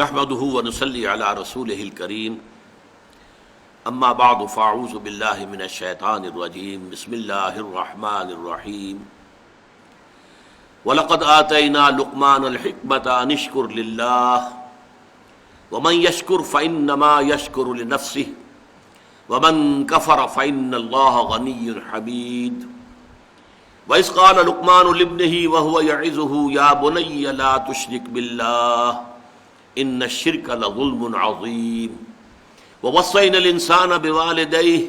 نحمده ونصلي على رسوله الكريم اما بعد فاعوذ بالله من الشيطان الرجيم بسم الله الرحمن الرحيم ولقد آتينا لقمان الحكمة أن اشكر لله ومن يشكر فإنما يشكر لنفسه ومن كفر فإن الله غني حميد وإذ قال لقمان لابنه وهو يعظه يا بني لا تشرك بالله ان الشرك لظلم عظيم ووصينا الانسان بوالديه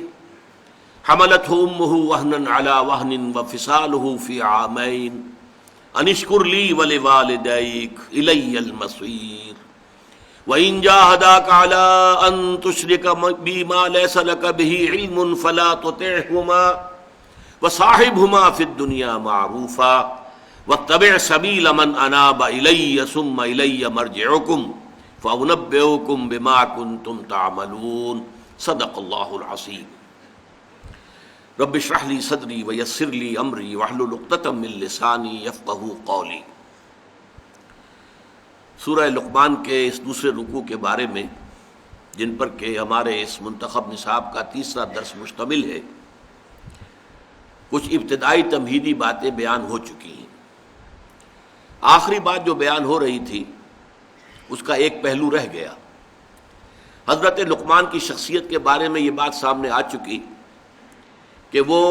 حملته امه وهنا على وهن وفصاله في عامين ان اشكر لي ولوالديك الي المصير وان جاهداك على ان تشرك بي ما ليس لك به علم فلا تطعهما وصاحبهما في الدنيا معروفا واتبع سبیل من اناب الی ثم الی مرجعکم فانبئکم بما کنتم تعملون صدق اللہ العظیم رب اشرح لی صدری ویسر لی امری واحلل عقدۃ من لسانی یفقہوا قولی۔ سورہ لقمان کے اس دوسرے رکوع کے بارے میں جن پر کہ ہمارے اس منتخب نصاب کا تیسرا درس مشتمل ہے، کچھ ابتدائی تمہیدی باتیں بیان ہو چکی ہیں۔ آخری بات جو بیان ہو رہی تھی اس کا ایک پہلو رہ گیا۔ حضرت لقمان کی شخصیت کے بارے میں یہ بات سامنے آ چکی کہ وہ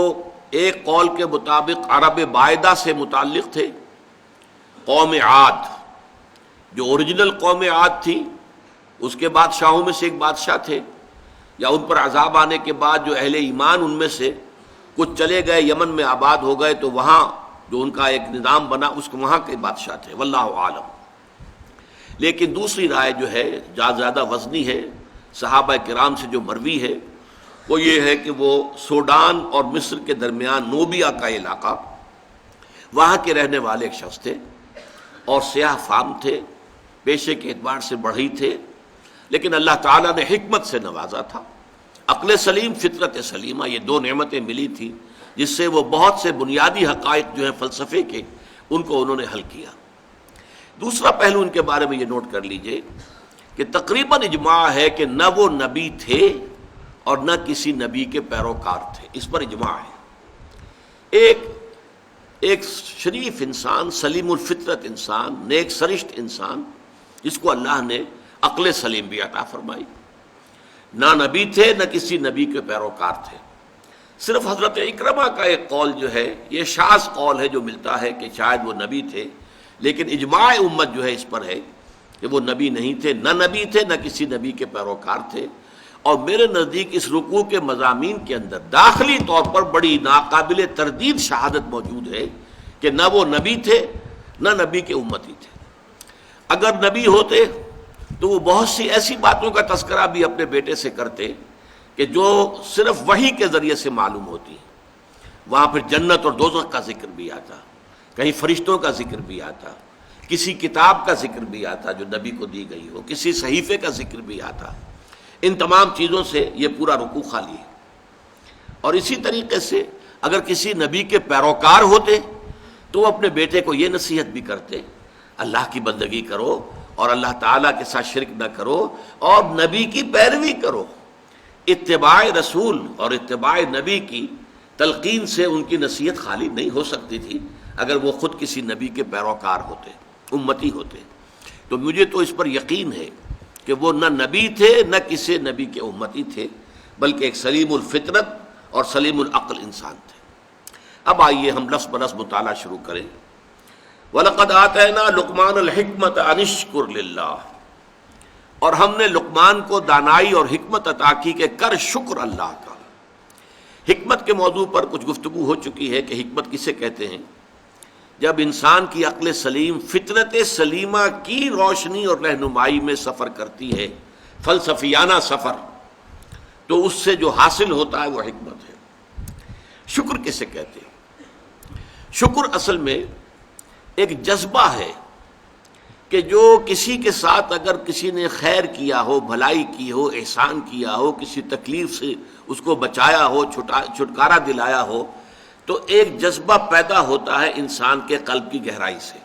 ایک قول کے مطابق عرب بائدہ سے متعلق تھے، قوم عاد جو اوریجنل قوم عاد تھی، اس کے بادشاہوں میں سے ایک بادشاہ تھے، یا ان پر عذاب آنے کے بعد جو اہل ایمان ان میں سے کچھ چلے گئے یمن میں آباد ہو گئے، تو وہاں جو ان کا ایک نظام بنا اس کو وہاں کے بادشاہ تھے، واللہ عالم۔ لیکن دوسری رائے جو ہے زیادہ وزنی ہے، صحابہ کرام سے جو مروی ہے، وہ یہ ہے کہ وہ سوڈان اور مصر کے درمیان نوبیا کا علاقہ، وہاں کے رہنے والے ایک شخص تھے اور سیاہ فام تھے، پیشے کے اعتبار سے بڑھئی تھے، لیکن اللہ تعالیٰ نے حکمت سے نوازا تھا، عقل سلیم، فطرت سلیمہ، یہ دو نعمتیں ملی تھیں جس سے وہ بہت سے بنیادی حقائق جو ہیں فلسفے کے، ان کو انہوں نے حل کیا۔ دوسرا پہلو ان کے بارے میں یہ نوٹ کر لیجئے کہ تقریباً اجماع ہے کہ نہ وہ نبی تھے اور نہ کسی نبی کے پیروکار تھے، اس پر اجماع ہے۔ ایک شریف انسان، سلیم الفطرت انسان، نیک سرشت انسان، جس کو اللہ نے عقل سلیم بھی عطا فرمائی، نہ نبی تھے نہ کسی نبی کے پیروکار تھے۔ صرف حضرت اکرمہ کا ایک قول جو ہے، یہ شاذ قول ہے جو ملتا ہے کہ شاید وہ نبی تھے، لیکن اجماع امت جو ہے اس پر ہے کہ وہ نبی نہیں تھے، نہ نبی تھے نہ کسی نبی کے پیروکار تھے۔ اور میرے نزدیک اس رکوع کے مضامین کے اندر داخلی طور پر بڑی ناقابل تردید شہادت موجود ہے کہ نہ وہ نبی تھے نہ نبی کے امتی تھے۔ اگر نبی ہوتے تو وہ بہت سی ایسی باتوں کا تذکرہ بھی اپنے بیٹے سے کرتے کہ جو صرف وحی کے ذریعے سے معلوم ہوتی ہے۔ وہاں پھر جنت اور دوزخ کا ذکر بھی آتا، کہیں فرشتوں کا ذکر بھی آتا، کسی کتاب کا ذکر بھی آتا جو نبی کو دی گئی ہو، کسی صحیفے کا ذکر بھی آتا۔ ان تمام چیزوں سے یہ پورا رکوع خالی ہے۔ اور اسی طریقے سے اگر کسی نبی کے پیروکار ہوتے تو وہ اپنے بیٹے کو یہ نصیحت بھی کرتے، اللہ کی بندگی کرو اور اللہ تعالیٰ کے ساتھ شرک نہ کرو اور نبی کی پیروی کرو۔ اتباع رسول اور اتباع نبی کی تلقین سے ان کی نصیحت خالی نہیں ہو سکتی تھی اگر وہ خود کسی نبی کے پیروکار ہوتے، امتی ہوتے۔ تو مجھے تو اس پر یقین ہے کہ وہ نہ نبی تھے نہ کسی نبی کے امتی تھے، بلکہ ایک سلیم الفطرت اور سلیم العقل انسان تھے۔ اب آئیے ہم لفظ بلفظ مطالعہ شروع کریں۔ وَلَقَدْ آتَيْنَا لُقْمَانَ الْحِكْمَةَ أَنِ اشْكُرْ لِلَّهِ، اور ہم نے لقمان کو دانائی اور حکمت عطا کی کہ کر شکر اللہ کا۔ حکمت کے موضوع پر کچھ گفتگو ہو چکی ہے کہ حکمت کسے کہتے ہیں۔ جب انسان کی عقل سلیم فطرت سلیمہ کی روشنی اور رہنمائی میں سفر کرتی ہے، فلسفیانہ سفر، تو اس سے جو حاصل ہوتا ہے وہ حکمت ہے۔ شکر کسے کہتے ہیں؟ شکر اصل میں ایک جذبہ ہے کہ جو کسی کے ساتھ اگر کسی نے خیر کیا ہو، بھلائی کی ہو، احسان کیا ہو، کسی تکلیف سے اس کو بچایا ہو، چھٹکارا دلایا ہو، تو ایک جذبہ پیدا ہوتا ہے انسان کے قلب کی گہرائی سے۔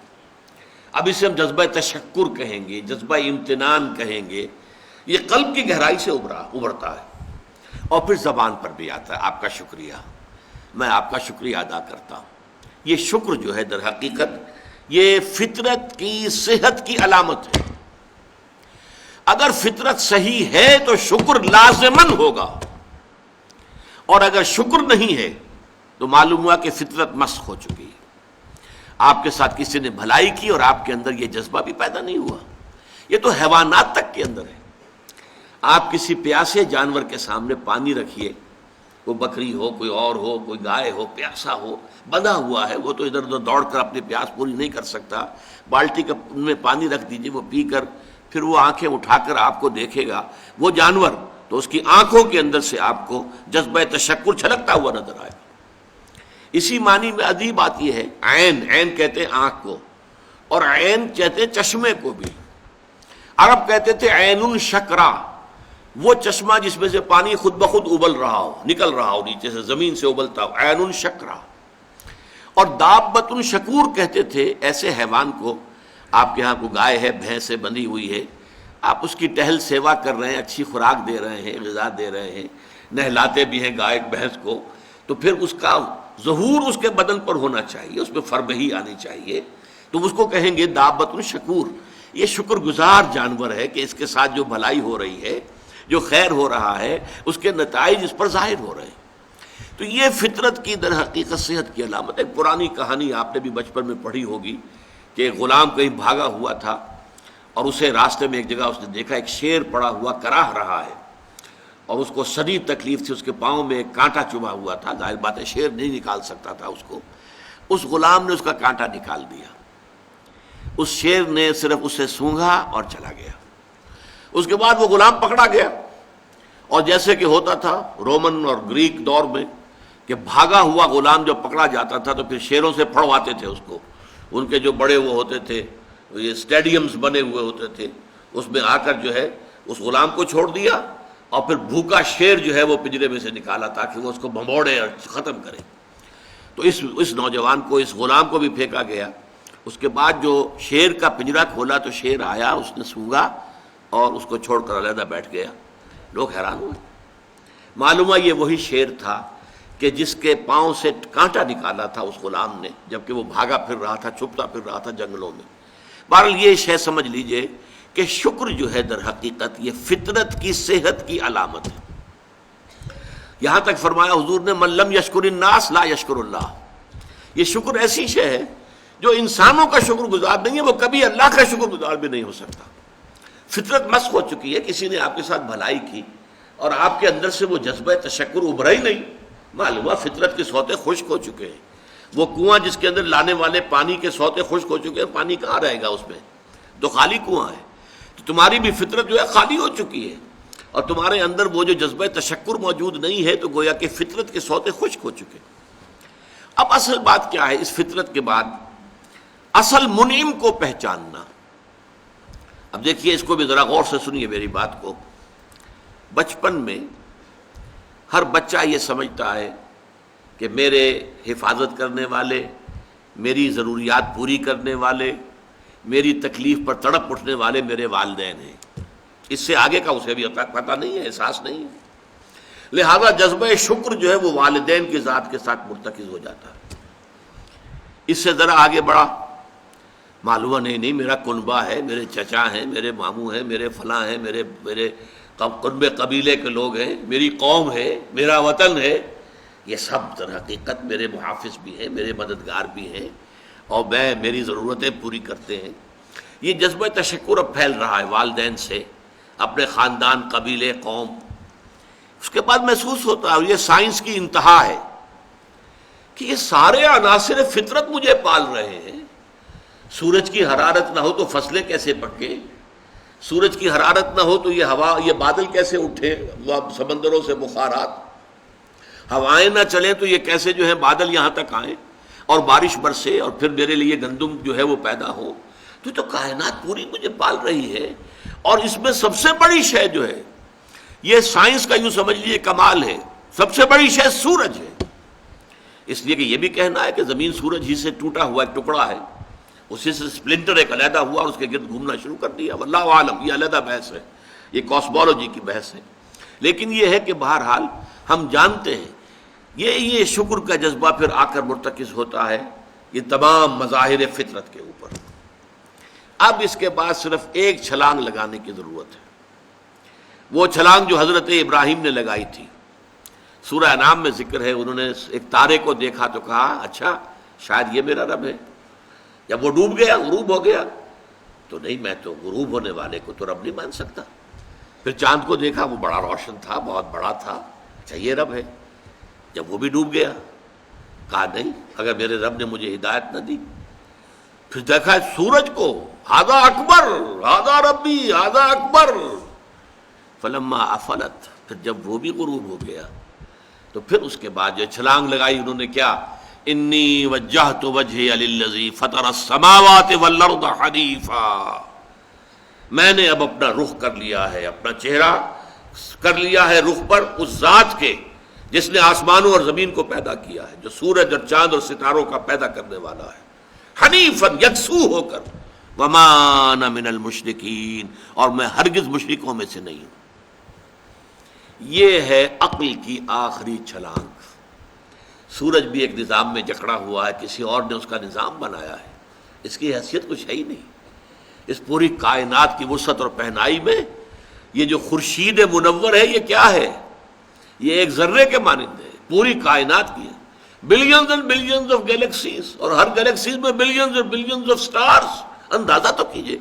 اب اسے ہم جذبہ تشکر کہیں گے، جذبہ امتنان کہیں گے. یہ قلب کی گہرائی سے ابھرتا ہے اور پھر زبان پر بھی آتا ہے. آپ کا شکریہ، میں آپ کا شکریہ ادا کرتا ہوں. یہ شکر جو ہے در حقیقت یہ فطرت کی صحت کی علامت ہے. اگر فطرت صحیح ہے تو شکر لازماً ہوگا، اور اگر شکر نہیں ہے تو معلوم ہوا کہ فطرت مسخ ہو چکی ہے. آپ کے ساتھ کسی نے بھلائی کی اور آپ کے اندر یہ جذبہ بھی پیدا نہیں ہوا. یہ تو حیوانات تک کے اندر ہے. آپ کسی پیاسے جانور کے سامنے پانی رکھیے، کوئی بکری ہو، کوئی اور ہو، کوئی گائے ہو، پیاسا ہو، بندھا ہوا ہے، وہ تو ادھر ادھر دوڑ کر اپنی پیاس پوری نہیں کر سکتا. بالٹی میں پانی رکھ دیجیے، وہ پی کر پھر وہ آنکھیں اٹھا کر آپ کو دیکھے گا. وہ جانور تو اس کی آنکھوں کے اندر سے آپ کو جذبہ تشکر چھلکتا ہوا نظر آئے. اسی معنی میں عجیب بات یہ ہے، عین، عین کہتے ہیں آنکھ کو، اور عین کہتے ہیں چشمے کو بھی. عرب کہتے تھے عین الشکرا، وہ چشمہ جس میں سے پانی خود بخود ابل رہا ہو، نکل رہا ہو نیچے سے، زمین سے ابلتا ہو، عین الشکرا. اور دابۃ شکور کہتے تھے ایسے حیوان کو. آپ کے ہاں کو گائے ہے، بھینس ہے، بندھی ہوئی ہے، آپ اس کی ٹہل سیوا کر رہے ہیں، اچھی خوراک دے رہے ہیں، غذا دے رہے ہیں، نہلاتے بھی ہیں گائے بھینس کو، تو پھر اس کا ظہور اس کے بدن پر ہونا چاہیے، اس میں فربہی آنی چاہیے. تو اس کو کہیں گے دابۃ شکور. یہ شکر گزار جانور ہے کہ اس کے ساتھ جو بھلائی ہو رہی ہے، جو خیر ہو رہا ہے، اس کے نتائج اس پر ظاہر ہو رہے ہیں. تو یہ فطرت کی در حقیقت صحت کی علامت ہے. ایک پرانی کہانی آپ نے بھی بچپن میں پڑھی ہوگی کہ ایک غلام کہیں بھاگا ہوا تھا اور اسے راستے میں ایک جگہ اس نے دیکھا ایک شیر پڑا ہوا کراہ رہا ہے، اور اس کو شدید تکلیف تھی. اس کے پاؤں میں ایک کانٹا چبھا ہوا تھا. ظاہر بات ہے شیر نہیں نکال سکتا تھا اس کو. اس غلام نے اس کا کانٹا نکال دیا. اس شیر نے صرف اسے سونگھا اور چلا گیا. اس کے بعد وہ غلام پکڑا گیا، اور جیسے کہ ہوتا تھا رومن اور گریک دور میں کہ بھاگا ہوا غلام جب پکڑا جاتا تھا تو پھر شیروں سے پھڑواتے تھے اس کو. ان کے جو بڑے وہ ہوتے تھے، یہ اسٹیڈیمز بنے ہوئے ہوتے تھے، اس میں آ کر جو ہے اس غلام کو چھوڑ دیا، اور پھر بھوکا شیر جو ہے وہ پنجرے میں سے نکالا تاکہ وہ اس کو بھمبوڑے اور ختم کرے. تو اس نوجوان کو، اس غلام کو بھی پھینکا گیا. اس کے بعد جو شیر کا پنجرا کھولا تو شیر آیا، اس نے سونگا اور اس کو چھوڑ کر علیحدہ بیٹھ گیا. لوگ حیران ہوئے. معلوم ہے یہ وہی شیر تھا کہ جس کے پاؤں سے کانٹا نکالا تھا اس غلام نے، جبکہ وہ بھاگا پھر رہا تھا، چھپتا پھر رہا تھا جنگلوں میں. بہرحال یہ شے سمجھ لیجئے کہ شکر جو ہے در حقیقت یہ فطرت کی صحت کی علامت ہے. یہاں تک فرمایا حضور نے من لم یشکر الناس لا یشکر اللہ. یہ شکر ایسی شے ہے جو انسانوں کا شکر گزار نہیں ہے، وہ کبھی اللہ کا شکر گزار بھی نہیں ہو سکتا. فطرت مسخ ہو چکی ہے. کسی نے آپ کے ساتھ بھلائی کی اور آپ کے اندر سے وہ جذبہ تشکر ابھرا ہی نہیں، معلوم ہوا فطرت کے سوتے خشک ہو چکے ہیں. وہ کنواں جس کے اندر لانے والے پانی کے سوتے خشک ہو چکے ہیں، پانی کہاں رہے گا اس میں؟ تو خالی کنواں ہے. تو تمہاری بھی فطرت جو ہے خالی ہو چکی ہے، اور تمہارے اندر وہ جو جذبہ تشکر موجود نہیں ہے، تو گویا کہ فطرت کے سوتے خشک ہو چکے. اب اصل بات کیا ہے اس فطرت کے بعد؟ اصل منعم کو پہچاننا. اب دیکھیے اس کو بھی ذرا غور سے سنیے میری بات کو. بچپن میں ہر بچہ یہ سمجھتا ہے کہ میرے حفاظت کرنے والے، میری ضروریات پوری کرنے والے، میری تکلیف پر تڑپ اٹھنے والے میرے والدین ہیں. اس سے آگے کا اسے بھی پتہ نہیں ہے، احساس نہیں ہے. لہذا جذبہ شکر جو ہے وہ والدین کی ذات کے ساتھ مرتکز ہو جاتا ہے. اس سے ذرا آگے بڑھا، معلوم نہیں میرا کنبہ ہے، میرے چچا ہیں، میرے ماموں ہیں، میرے فلاں ہیں، میرے کنبے قبیلے کے لوگ ہیں، میری قوم ہے، میرا وطن ہے. یہ سب در حقیقت میرے محافظ بھی ہیں، میرے مددگار بھی ہیں، اور میری ضرورتیں پوری کرتے ہیں. یہ جذبہ تشکر اب پھیل رہا ہے والدین سے، اپنے خاندان، قبیلے، قوم. اس کے بعد محسوس ہوتا ہے، یہ سائنس کی انتہا ہے، کہ یہ سارے عناصر فطرت مجھے پال رہے ہیں. سورج کی حرارت نہ ہو تو فصلیں کیسے پکیں؟ سورج کی حرارت نہ ہو تو یہ ہوا، یہ بادل کیسے اٹھے، سمندروں سے بخارات؟ ہوائیں نہ چلیں تو یہ کیسے جو ہے بادل یہاں تک آئیں اور بارش برسے اور پھر میرے لیے گندم جو ہے وہ پیدا ہو؟ تو کائنات پوری مجھے پال رہی ہے. اور اس میں سب سے بڑی شے جو ہے، یہ سائنس کا یوں سمجھ لیجیے کمال ہے، سب سے بڑی شے سورج ہے. اس لیے کہ یہ بھی کہنا ہے کہ زمین سورج ہی سے ٹوٹا ہوا ایک ٹکڑا ہے، اسی سے سپلنٹر ایک علیحدہ ہوا اور اس کے گرد گھومنا شروع کر دیا. واللہ عالم، یہ علیحدہ بحث ہے، یہ کاسمولوجی کی بحث ہے. لیکن یہ ہے کہ بہرحال ہم جانتے ہیں یہ شکر کا جذبہ پھر آ کر مرتکز ہوتا ہے یہ تمام مظاہر فطرت کے اوپر. اب اس کے بعد صرف ایک چھلانگ لگانے کی ضرورت ہے، وہ چھلانگ جو حضرت ابراہیم نے لگائی تھی. سورہ انعام میں ذکر ہے، انہوں نے ایک تارے کو دیکھا تو کہا اچھا شاید یہ میرا رب ہے. جب وہ ڈوب گیا، غروب ہو گیا، تو نہیں میں تو غروب ہونے والے کو تو رب نہیں مان سکتا. پھر چاند کو دیکھا، وہ بڑا روشن تھا، بہت بڑا تھا، اچھا یہ رب ہے. جب وہ بھی ڈوب گیا، کہا نہیں اگر میرے رب نے مجھے ہدایت نہ دی. پھر دیکھا سورج کو، ہذا اکبر، ہذا ربی، ہذا اکبر. فلما افلت، پھر جب وہ بھی غروب ہو گیا تو پھر اس کے بعد جو چھلانگ لگائی انہوں نے کیا، انی وجہت وجہی للذی فطر السماوات والارض حنیفا، میں نے اب اپنا رخ کر لیا ہے، اپنا چہرہ کر لیا ہے رخ پر اس ذات کے جس نے آسمانوں اور زمین کو پیدا کیا ہے، جو سورج اور چاند اور ستاروں کا پیدا کرنے والا ہے. حنیفا، یکسو ہو کر. وما انا من المشرکین، اور میں ہرگز مشرکوں میں سے نہیں ہوں. یہ ہے عقل کی آخری چھلانگ. سورج بھی ایک نظام میں جکڑا ہوا ہے، کسی اور نے اس کا نظام بنایا ہے، اس کی حیثیت کچھ ہے ہی نہیں. اس پوری کائنات کی وسعت اور پہنائی میں یہ جو خورشید منور ہے یہ کیا ہے؟ یہ ایک ذرے کے مانند ہے، پوری کائنات کی ہے. Billions and billions of galaxies, اور ہر گیلیکسیز میں بلینز اور بلینز آف سٹارز. اندازہ تو کیجئے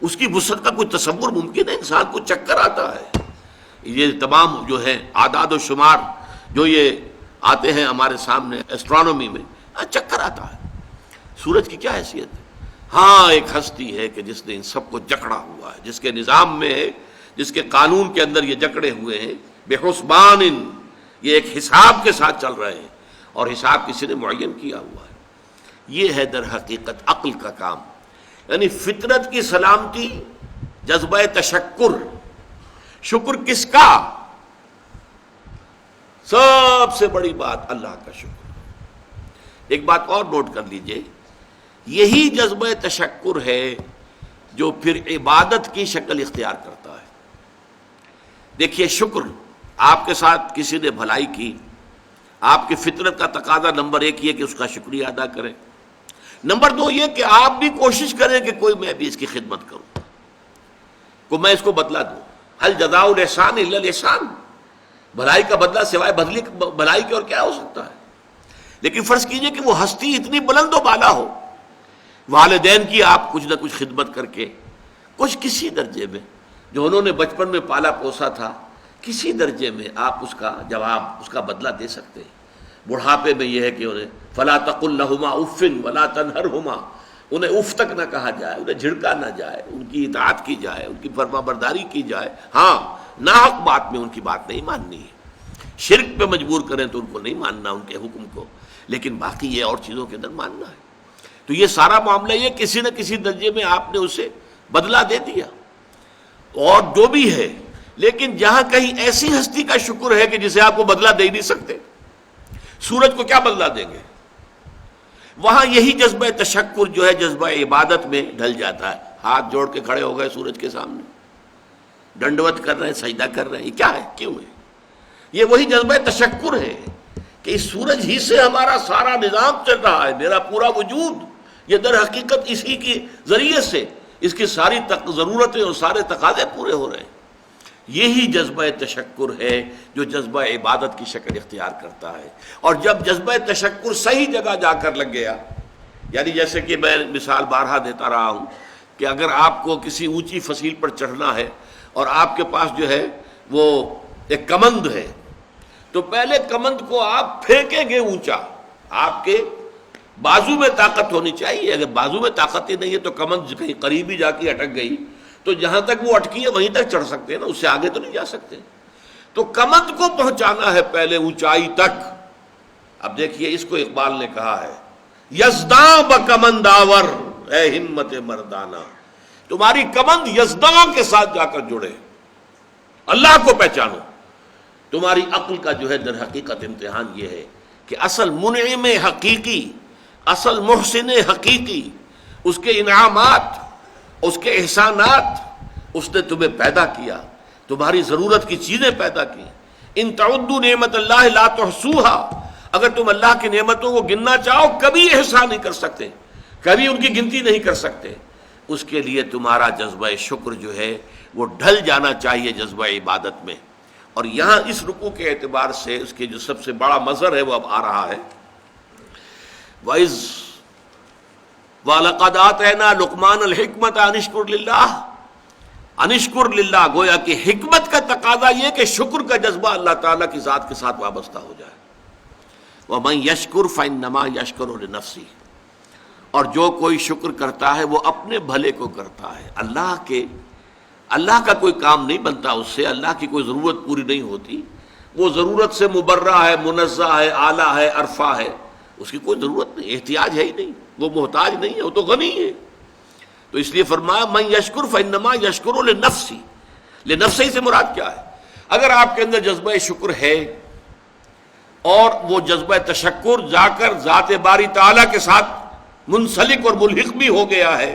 اس کی وسعت کا کوئی تصور ممکن ہے؟ انسان کو چکر آتا ہے. یہ تمام جو ہے اعداد و شمار جو یہ آتے ہیں ہمارے سامنے ایسٹرانومی میں، چکر آتا ہے. سورج کی کیا حیثیت ہے؟ ہاں ایک ہستی ہے کہ جس نے ان سب کو جکڑا ہوا ہے، جس کے نظام میں ہے، جس کے قانون کے اندر یہ جکڑے ہوئے ہیں. بے حسبان، یہ ایک حساب کے ساتھ چل رہے ہیں اور حساب کسی نے معین کیا ہوا ہے. یہ ہے در حقیقت عقل کا کام. یعنی فطرت کی سلامتی، جذبہ تشکر. شکر کس کا؟ سب سے بڑی بات اللہ کا شکر. ایک بات اور نوٹ کر لیجئے، یہی جذبہ تشکر ہے جو پھر عبادت کی شکل اختیار کرتا ہے. دیکھیے شکر، آپ کے ساتھ کسی نے بھلائی کی، آپ کی فطرت کا تقاضا نمبر ایک یہ کہ اس کا شکریہ ادا کریں. نمبر دو یہ کہ آپ بھی کوشش کریں کہ کوئی میں بھی اس کی خدمت کروں، کو میں اس کو بدلہ دوں. هل جزاء الاحسان الا الاحسان، بھلائی کا بدلہ سوائے بھلائی کے اور کیا ہو سکتا ہے؟ لیکن فرض کیجئے کہ وہ ہستی اتنی بلند و بالا ہو، والدین کی آپ کچھ نہ کچھ خدمت کر کے کچھ کسی درجے میں، جو انہوں نے بچپن میں پالا پوسا تھا، کسی درجے میں آپ اس کا جواب، اس کا بدلہ دے سکتے ہیں. بڑھاپے میں یہ ہے کہ انہیں فلا تقل لہما اف ولا تنہرہما، انہیں اف تک نہ کہا جائے، انہیں جھڑکا نہ جائے، ان کی اطاعت کی جائے، ان کی فرما برداری کی جائے. ہاں ناحق بات میں ان کی بات نہیں ماننی ہے، شرک پہ مجبور کریں تو ان کو نہیں ماننا، ان کے حکم کو، لیکن باقی یہ اور چیزوں کے اندر ماننا ہے. تو یہ سارا معاملہ یہ کسی نہ کسی درجے میں آپ نے اسے بدلہ دے دیا اور جو بھی ہے. لیکن جہاں کہیں ایسی ہستی کا شکر ہے کہ جسے آپ کو بدلہ دے نہیں سکتے، سورج کو کیا بدلہ دیں گے، وہاں یہی جذبہ تشکر جو ہے جذبہ عبادت میں ڈھل جاتا ہے. ہاتھ جوڑ کے کھڑے ہو گئے سورج کے سامنے، ڈنڈوت کر رہے ہیں، سجدہ کر رہے ہیں. یہ کیا ہے، کیوں ہے؟ یہ وہی جذبہ تشکر ہے کہ اس سورج ہی سے ہمارا سارا نظام چل رہا ہے، میرا پورا وجود یہ در حقیقت اسی کے ذریعے سے اس کی ساری ضرورتیں اور سارے تقاضے پورے ہو رہے ہیں. یہی جذبہ تشکر ہے جو جذبہ عبادت کی شکل اختیار کرتا ہے. اور جب جذبہ تشکر صحیح جگہ جا کر لگ گیا، یعنی جیسے کہ میں مثال بارہا دیتا رہا ہوں کہ اگر آپ کو کسی اونچی فصیل پر چڑھنا ہے اور آپ کے پاس جو ہے وہ ایک کمند ہے، تو پہلے کمند کو آپ پھینکیں گے اونچا، آپ کے بازو میں طاقت ہونی چاہیے. اگر بازو میں طاقت ہی نہیں ہے تو کمند کہیں قریب ہی جا کے اٹک گئی تو جہاں تک وہ اٹکی ہے وہیں تک چڑھ سکتے ہیں نا، اس سے آگے تو نہیں جا سکتے. تو کمند کو پہنچانا ہے پہلے اونچائی تک. اب دیکھیے اس کو اقبال نے کہا ہے، یزداں بکمند آور اے ہمت مردانہ، تمہاری کمند یزداں کے ساتھ جا کر جڑے، اللہ کو پہچانو. تمہاری عقل کا جو ہے در حقیقت امتحان یہ ہے کہ اصل منعم حقیقی، اصل محسن حقیقی، اس کے انعامات، اس کے احسانات، اس نے تمہیں پیدا کیا، تمہاری ضرورت کی چیزیں پیدا کی. ان تعدوا نعمت اللہ لا تحصوها، اگر تم اللہ کی نعمتوں کو گننا چاہو کبھی احسان نہیں کر سکتے، کبھی ان کی گنتی نہیں کر سکتے. اس کے لیے تمہارا جذبہ شکر جو ہے وہ ڈھل جانا چاہیے جذبہ عبادت میں. اور یہاں اس رکوع کے اعتبار سے اس کے جو سب سے بڑا مظہر ہے وہ اب آ رہا ہے. وَإِذْ وَلَقَدْ آتَيْنَا لُقْمَانَ الْحِكْمَةَ أَنِ اشْكُرْ لِلَّهِ، أَنِ اشْكُرْ لِلَّهِ، گویا کہ حکمت کا تقاضا یہ کہ شکر کا جذبہ اللہ تعالیٰ کی ذات کے ساتھ وابستہ ہو جائے. وَمَنْ يَشْكُرْ فَإِنَّمَا يَشْكُرُ لِنَفْسِهِ، اور جو کوئی شکر کرتا ہے وہ اپنے بھلے کو کرتا ہے. اللہ کا کوئی کام نہیں بنتا اس سے، اللہ کی کوئی ضرورت پوری نہیں ہوتی. وہ ضرورت سے مبرہ ہے، منزہ ہے، اعلیٰ ہے، عرفہ ہے، اس کی کوئی ضرورت نہیں، احتیاج ہے ہی نہیں، وہ محتاج نہیں ہے، وہ تو غنی ہے. تو اس لیے فرمایا من یشکر فانما یشکر لنفسی. لنفسی سے مراد کیا ہے؟ اگر آپ کے اندر جذبہ شکر ہے اور وہ جذبہ تشکر جا کر ذات باری تعالیٰ کے ساتھ منسلک اور ملحق بھی ہو گیا ہے،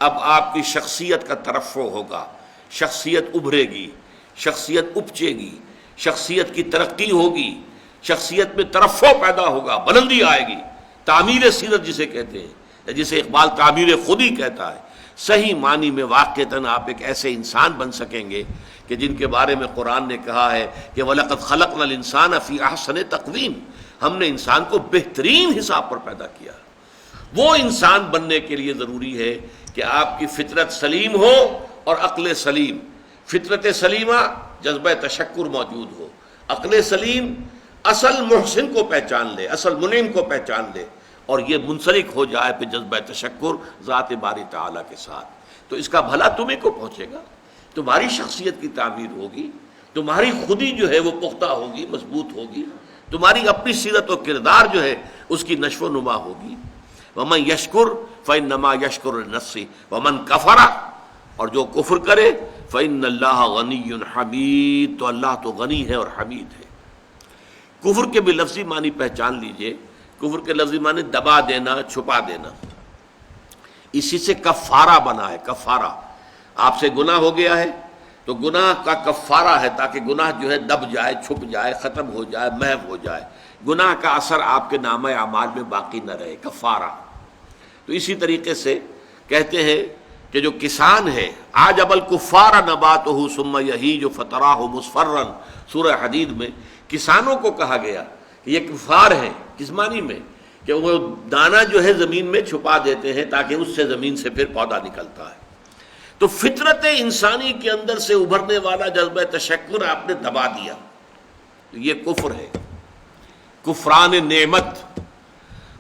اب آپ کی شخصیت کا ترفع ہوگا، شخصیت ابھرے گی، شخصیت اپچے گی، شخصیت کی ترقی ہوگی، شخصیت میں ترفع پیدا ہوگا، بلندی آئے گی. تعمیر سیرت جسے کہتے ہیں، جسے اقبال تعمیر خودی کہتا ہے. صحیح معنی میں واقعتاً آپ ایک ایسے انسان بن سکیں گے کہ جن کے بارے میں قرآن نے کہا ہے کہ وَلَقَدْ خَلَقْنَا الْإِنسَانَ فِي أَحْسَنِ تَقْوِيمٍ، ہم نے انسان کو بہترین حساب پر پیدا کیا. وہ انسان بننے کے لیے ضروری ہے کہ آپ کی فطرت سلیم ہو اور عقل سلیم. فطرت سلیمہ جذبہ تشکر موجود ہو، عقل سلیم اصل محسن کو پہچان لے، اصل منعم کو پہچان لے، اور یہ منسلک ہو جائے پہ جذبہ تشکر ذات باری تعالیٰ کے ساتھ. تو اس کا بھلا تمہیں کو پہنچے گا، تمہاری شخصیت کی تعمیر ہوگی، تمہاری خودی جو ہے وہ پختہ ہوگی، مضبوط ہوگی، تمہاری اپنی سیرت و کردار جو ہے اس کی نشو و نما ہوگی. وَمَنْ يَشْكُرْ فَإِنَّمَا يَشْكُرُ لِنَفْسِهِ وَمَنْ كَفَرَ، اور جو کفر کرے فَإِنَّ اللَّهَ غَنِيٌّ حَمِيدٌ، تو اللہ تو غنی ہے اور حمید ہے. کفر کے بھی لفظی معنی پہچان لیجئے. کفر کے لفظی معنی دبا دینا، چھپا دینا. اسی سے کفارہ بنا ہے. کفارہ، آپ سے گناہ ہو گیا ہے تو گناہ کا کفارہ ہے تاکہ گناہ جو ہے دب جائے، چھپ جائے، ختم ہو جائے، محو ہو جائے، گناہ کا اثر آپ کے نامہ اعمال میں باقی نہ رہے. کفارہ. تو اسی طریقے سے کہتے ہیں کہ جو کسان ہے عجب الکفار نباتہ ثم یہیج فتراہ مصفرا، سورہ حدید میں کسانوں کو کہا گیا کہ یہ کفار ہیں. کس معنی میں؟ کہ وہ دانہ جو ہے زمین میں چھپا دیتے ہیں تاکہ اس سے زمین سے پھر پودا نکلتا ہے. تو فطرت انسانی کے اندر سے ابھرنے والا جذبہ تشکر آپ نے دبا دیا، تو یہ کفر ہے، کفران نعمت.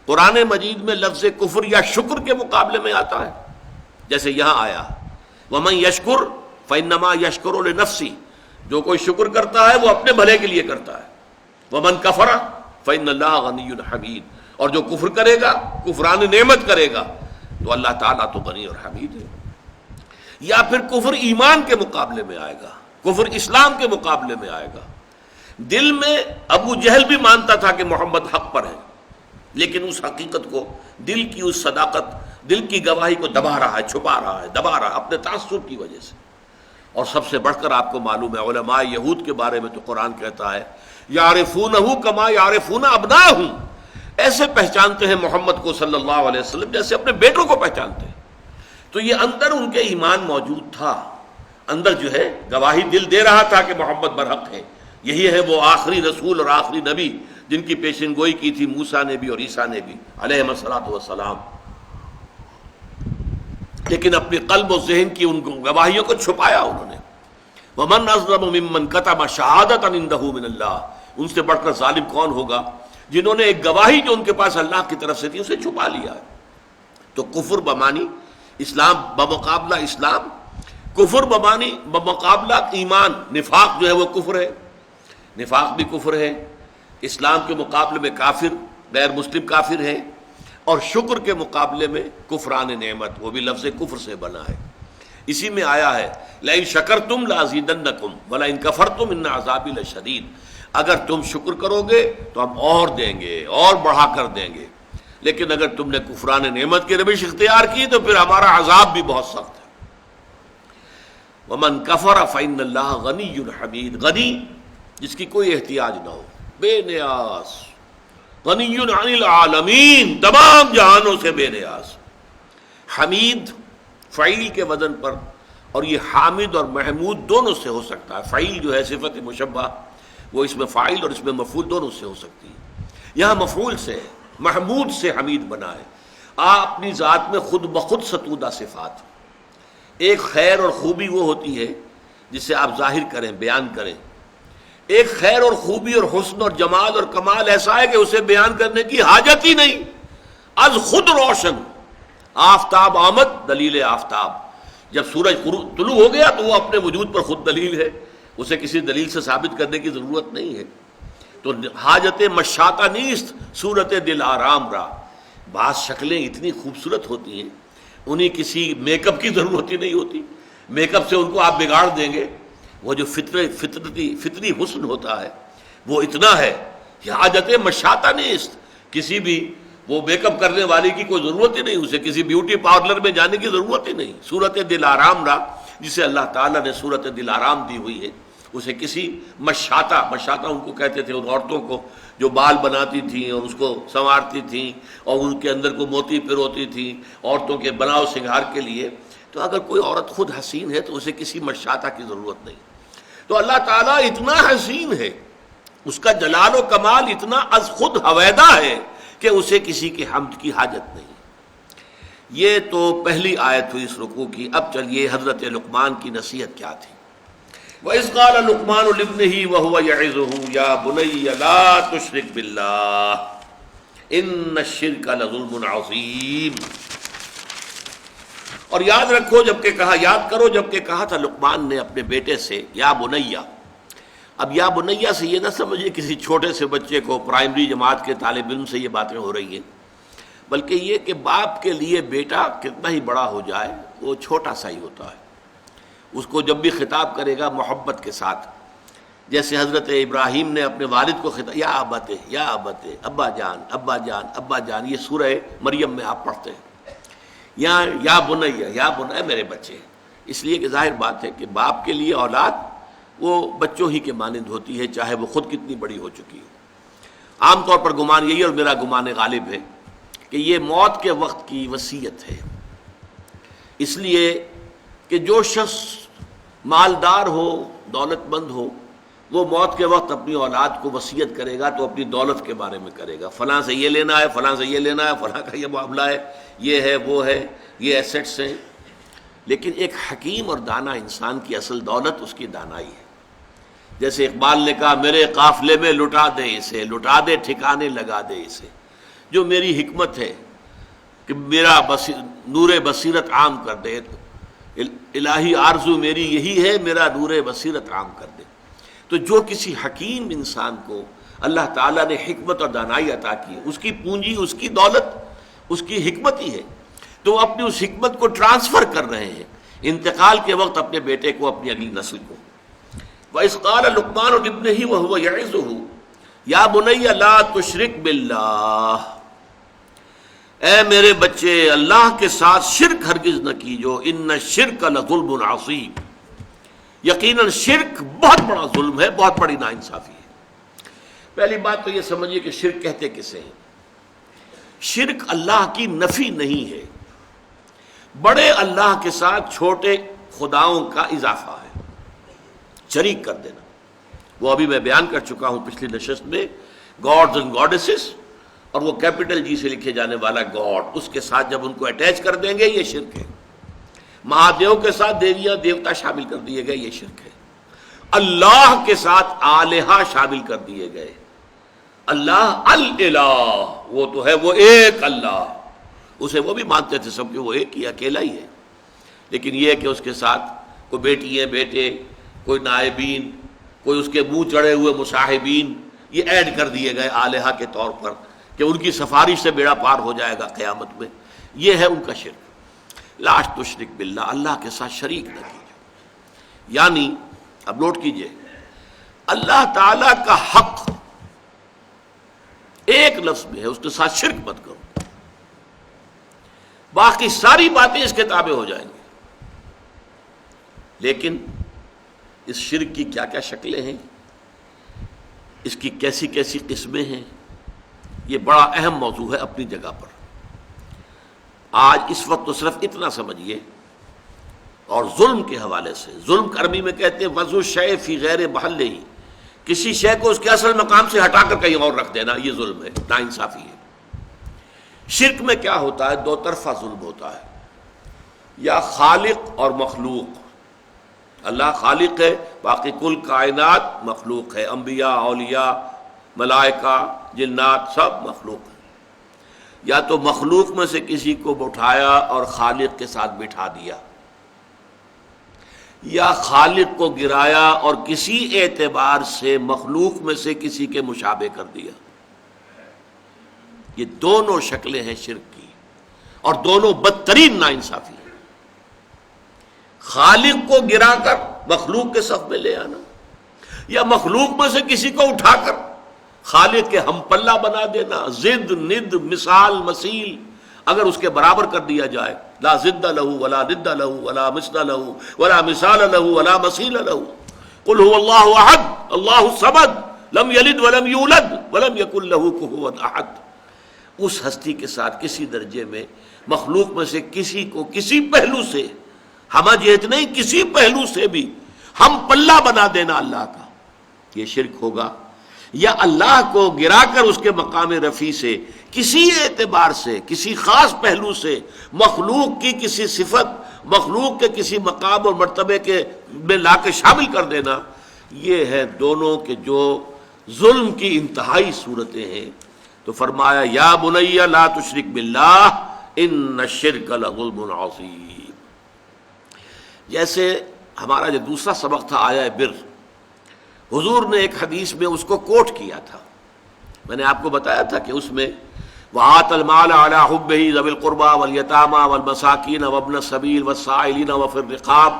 قرآن مجید میں لفظ کفر یا شکر کے مقابلے میں آتا ہے، جیسے یہاں آیا وَمَنْ يَشْكُرْ فَإِنَّمَا يَشْكُرُ لِنَفْسِهِ، جو کوئی شکر کرتا ہے وہ اپنے بھلے کے لیے کرتا ہے. وَمَنْ كَفَرَ فَإِنَّ اللَّهَ غَنِيٌّ حَمِيدٌ، اور جو کفر کرے گا، کفران نعمت کرے گا، تو اللہ تعالیٰ تو غنی اور حمید ہے. یا پھر کفر ایمان کے مقابلے میں آئے گا، کفر اسلام کے مقابلے میں آئے گا. دل میں ابو جہل بھی مانتا تھا کہ محمد حق پر ہے، لیکن اس حقیقت کو، دل کی اس صداقت، دل کی گواہی کو دبا رہا ہے، چھپا رہا ہے، دبا رہا ہے اپنے تعصب کی وجہ سے. اور سب سے بڑھ کر آپ کو معلوم ہے علماء یہود کے بارے میں تو قرآن کہتا ہے یعرفونہ کما یعرفون ابناہم، ایسے پہچانتے ہیں محمد کو صلی اللہ علیہ وسلم جیسے اپنے بیٹوں کو پہچانتے ہیں. تو یہ اندر ان کے ایمان موجود تھا، اندر جو ہے گواہی دل دے رہا تھا کہ محمد برحق ہے. یہی ہے وہ آخری رسول اور آخری نبی جن کی پیشن گوئی کی تھی موسیٰ نے بھی اور عیسیٰ نے بھی علیہم الصلاۃ والسلام. لیکن اپنی قلب و ذہن کی ان گواہیوں کو چھپایا انہوں نے. وَمَنْ أَظْلَمُ مِمَّنْ كَتَمَ شَهَادَةً عِندَهُ مِنَ اللَّهِ، ان سے بڑھ کر ظالم کون ہوگا جنہوں نے ایک گواہی جو ان کے پاس اللہ کی طرف سے تھی اسے چھپا لیا ہے. تو کفر بمانی اسلام بمقابلہ اسلام، کفر بمانی بمقابلہ ایمان. نفاق جو ہے وہ کفر ہے، نفاق بھی کفر ہے. اسلام کے مقابلے میں کافر، غیر مسلم کافر ہے. اور شکر کے مقابلے میں کفران نعمت، وہ بھی لفظ کفر سے بنا ہے. اسی میں آیا ہے لئن شکرتم لازیدنکم ولئن کفرتم ان عذابی لشدید، اگر تم شکر کرو گے تو ہم اور دیں گے، اور بڑھا کر دیں گے، لیکن اگر تم نے کفران نعمت کی روش اختیار کی تو پھر ہمارا عذاب بھی بہت سخت ہے۔ ومن کفر فإن اللہ غنی حمید، غنی جس کی کوئی احتیاج نہ ہو، بے نیاز، غنی عن العالمین، تمام جہانوں سے بے نیاز، حمید فعیل کے وزن پر، اور یہ حامد اور محمود دونوں سے ہو سکتا ہے۔ فعیل جو ہے صفت مشبہ وہ اس میں فاعل اور اس میں مفعول دونوں سے ہو سکتی ہے، یہاں مفعول سے ہے، محمود سے حمید بنا ہے۔ آپ اپنی ذات میں خود بخود ستودہ صفات، ایک خیر اور خوبی وہ ہوتی ہے جسے آپ ظاہر کریں، بیان کریں، ایک خیر اور خوبی اور حسن اور جمال اور کمال ایسا ہے کہ اسے بیان کرنے کی حاجت ہی نہیں، از خود روشن۔ آفتاب آمد، دلیل آفتاب، جب سورج طلوع ہو گیا تو وہ اپنے وجود پر خود دلیل ہے، اسے کسی دلیل سے ثابت کرنے کی ضرورت نہیں ہے۔ تو حاجت مشاطہ نیست صورت دل آرام را، بعض شکلیں اتنی خوبصورت ہوتی ہیں انہیں کسی میک اپ کی ضرورت ہی نہیں ہوتی، میک اپ سے ان کو آپ بگاڑ دیں گے۔ وہ جو فطری حسن ہوتا ہے وہ اتنا ہے کہ حاجت مشاطہ نیست، کسی بھی وہ میک اپ کرنے والے کی کوئی ضرورت ہی نہیں، اسے کسی بیوٹی پارلر میں جانے کی ضرورت ہی نہیں۔ صورت دل آرام را، جسے اللہ تعالیٰ نے صورت دل آرام دی ہوئی ہے، اسے کسی مشاطہ ان کو کہتے تھے، ان عورتوں کو جو بال بناتی تھیں اور اس کو سنوارتی تھیں اور ان کے اندر کو موتی پروتی تھیں عورتوں کے بناؤ سنگھار کے لیے، تو اگر کوئی عورت خود حسین ہے تو اسے کسی مشاطہ کی ضرورت نہیں۔ تو اللہ تعالیٰ اتنا حسین ہے، اس کا جلال و کمال اتنا از خود ہویدہ ہے کہ اسے کسی کی حمد کی حاجت نہیں۔ یہ تو پہلی آیت ہوئی اس رکوع کی۔ اب چلیے حضرت لقمان کی نصیحت کیا تھی۔ وَإِذْ قَالَ لُقْمَانُ لِابْنِهِ وَهُوَ يَعِظُهُ يَا بُنَيَّ لَا تُشْرِكْ بِاللَّهِ إِنَّ الشِّرْكَ لَظُلْمٌ عَظِيمٌ۔ اور یاد رکھو یاد کرو جبکہ کہا تھا لقمان نے اپنے بیٹے سے، یا بنیا۔ اب یا بنیا سے یہ نہ سمجھے کسی چھوٹے سے بچے کو، پرائمری جماعت کے طالب علم سے یہ باتیں ہو رہی ہیں، بلکہ یہ کہ باپ کے لیے بیٹا کتنا ہی بڑا ہو جائے وہ چھوٹا سا ہی ہوتا ہے، اس کو جب بھی خطاب کرے گا محبت کے ساتھ، جیسے حضرت ابراہیم نے اپنے والد کو خطاب، یا ابت، یا ابت، ابا جان، ابا جان، ابا جان، یہ سورہ مریم میں آپ پڑھتے ہیں، یا بنیا، یا بنیا میرے بچے، اس لیے کہ ظاہر بات ہے کہ باپ کے لیے اولاد وہ بچوں ہی کے مانند ہوتی ہے، چاہے وہ خود کتنی بڑی ہو چکی ہو۔ عام طور پر گمان یہی، اور میرا گمان غالب ہے، کہ یہ موت کے وقت کی وصیت ہے، اس لیے کہ جو شخص مالدار ہو، دولت مند ہو، وہ موت کے وقت اپنی اولاد کو وصیت کرے گا تو اپنی دولت کے بارے میں کرے گا، فلاں سے یہ لینا ہے، فلاں سے یہ لینا ہے، فلاں کا یہ معاملہ ہے، یہ ہے، وہ ہے، یہ ایسٹس ہیں۔ لیکن ایک حکیم اور دانا انسان کی اصل دولت اس کی دانائی ہے۔ جیسے اقبال نے کہا، میرے قافلے میں لٹا دے اسے، لٹا دے ٹھکانے لگا دے اسے، جو میری حکمت ہے کہ میرا نور بصیرت عام کر دے، الہی آرزو میری یہی ہے، میرا نور بصیرت عام کر دے۔ تو جو کسی حکیم انسان کو اللہ تعالیٰ نے حکمت اور دانائی عطا کی ہے، اس کی پونجی، اس کی دولت، اس کی حکمت ہی ہے، تو وہ اپنی اس حکمت کو ٹرانسفر کر رہے ہیں انتقال کے وقت اپنے بیٹے کو، اپنی اگلی نسل کو۔ وَإِذْ قَالَ لُقْمَانُ لِابْنِهِ وَهُوَ يَعِظُهُ يَا بُنَيَّ لَا تُشْرِكْ بِاللَّهِ، اے میرے بچے اللہ کے ساتھ شرک ہرگز نہ کیجو، ان الشرک لظلم عظیم، یقیناً شرک بہت بڑا ظلم ہے، بہت بڑی ناانصافی ہے۔ پہلی بات تو یہ سمجھیے کہ شرک کہتے کسے ہیں؟ شرک اللہ کی نفی نہیں ہے، بڑے اللہ کے ساتھ چھوٹے خداؤں کا اضافہ ہے، شریک کر دینا۔ وہ ابھی میں بیان کر چکا ہوں پچھلی نشست میں، گاڈز اینڈ گاڈیسز، اور وہ کیپٹل جی سے لکھے جانے والا گاڈ، اس کے ساتھ جب ان کو اٹیچ کر دیں گے یہ شرک ہے۔ مہادیو کے ساتھ دیویاں دیوتا شامل کر دیے گئے، یہ شرک ہے۔ اللہ کے ساتھ آلہہ شامل کر دیے گئے، اللہ الالہ، وہ تو ہے وہ ایک اللہ، اسے وہ بھی مانتے تھے سب کہ وہ ایک ہی اکیلا ہی ہے، لیکن یہ کہ اس کے ساتھ کوئی بیٹی ہے، بیٹے، کوئی نائبین، کوئی اس کے منہ چڑھے ہوئے مصاحبین، یہ ایڈ کر دیے گئے آلہہ کے طور پر کہ ان کی سفارش سے بیڑا پار ہو جائے گا قیامت میں۔ یہ ہے ان کا شرک۔ لا تشرک باللہ، اللہ کے ساتھ شریک نہ کیجیے، یعنی اب نوٹ کیجئے، اللہ تعالی کا حق ایک لفظ میں ہے، اس کے ساتھ شرک مت کرو۔ باقی ساری باتیں اس کے تابع ہو جائیں گی۔ لیکن اس شرک کی کیا کیا شکلیں ہیں، اس کی کیسی کیسی قسمیں ہیں، یہ بڑا اہم موضوع ہے اپنی جگہ پر۔ آج اس وقت تو صرف اتنا سمجھیے، اور ظلم کے حوالے سے، ظلم عربی میں کہتے ہیں وضع الشیء فی غیر محلہ، کسی شے کو اس کے اصل مقام سے ہٹا کر کہیں اور رکھ دینا، یہ ظلم ہے، ناانصافی ہے۔ شرک میں کیا ہوتا ہے؟ دو طرفہ ظلم ہوتا ہے، یا خالق اور مخلوق۔ اللہ خالق ہے، باقی کل کائنات مخلوق ہے، انبیاء، اولیاء، ملائکہ، جنات، سب مخلوق ہیں۔ یا تو مخلوق میں سے کسی کو اٹھایا اور خالق کے ساتھ بٹھا دیا، یا خالق کو گرایا اور کسی اعتبار سے مخلوق میں سے کسی کے مشابہ کر دیا۔ یہ دونوں شکلیں ہیں شرک کی، اور دونوں بدترین ناانصافی ہے۔ خالق کو گرا کر مخلوق کے صف میں لے آنا، یا مخلوق میں سے کسی کو اٹھا کر خالق کے ہم پلہ بنا دینا، ضد، ند، مثال، مثیل اگر اس کے برابر کر دیا جائے، لا ضد لہ ولا ند لہ ولا مثل لہ ولا مثال لہ ولا مثیل لہ، قل هو اللہ احد اللہ الصمد لم یلد ولم یولد ولم یکن لہ کفوا احد۔ اس ہستی کے ساتھ کسی درجے میں مخلوق میں سے کسی کو کسی پہلو سے، ہمہ جہت نہیں، کسی پہلو سے بھی ہم پلہ بنا دینا اللہ کا، یہ شرک ہوگا۔ یا اللہ کو گرا کر اس کے مقام رفیع سے کسی اعتبار سے، کسی خاص پہلو سے مخلوق کی کسی صفت، مخلوق کے کسی مقام اور مرتبے کے میں لا کے شامل کر دینا، یہ ہے دونوں کے جو ظلم کی انتہائی صورتیں ہیں۔ تو فرمایا یا بنی لا تشرک باللہ ان الشرک لظلم عظیم۔ جیسے ہمارا جو دوسرا سبق تھا آیہ بر، حضور نے ایک حدیث میں اس کو کوٹ کیا تھا، میں نے آپ کو بتایا تھا کہ اس میں وَآتَ الْمَالَ عَلَىٰ حُبِّهِ ذَوِي الْقُرْبَىٰ وَالْيَتَامَىٰ وَالْمَسَاكِينَ وَابْنَ السَّبِيلِ وَالسَّائِلِينَ وَفِي الرِّقَابِ،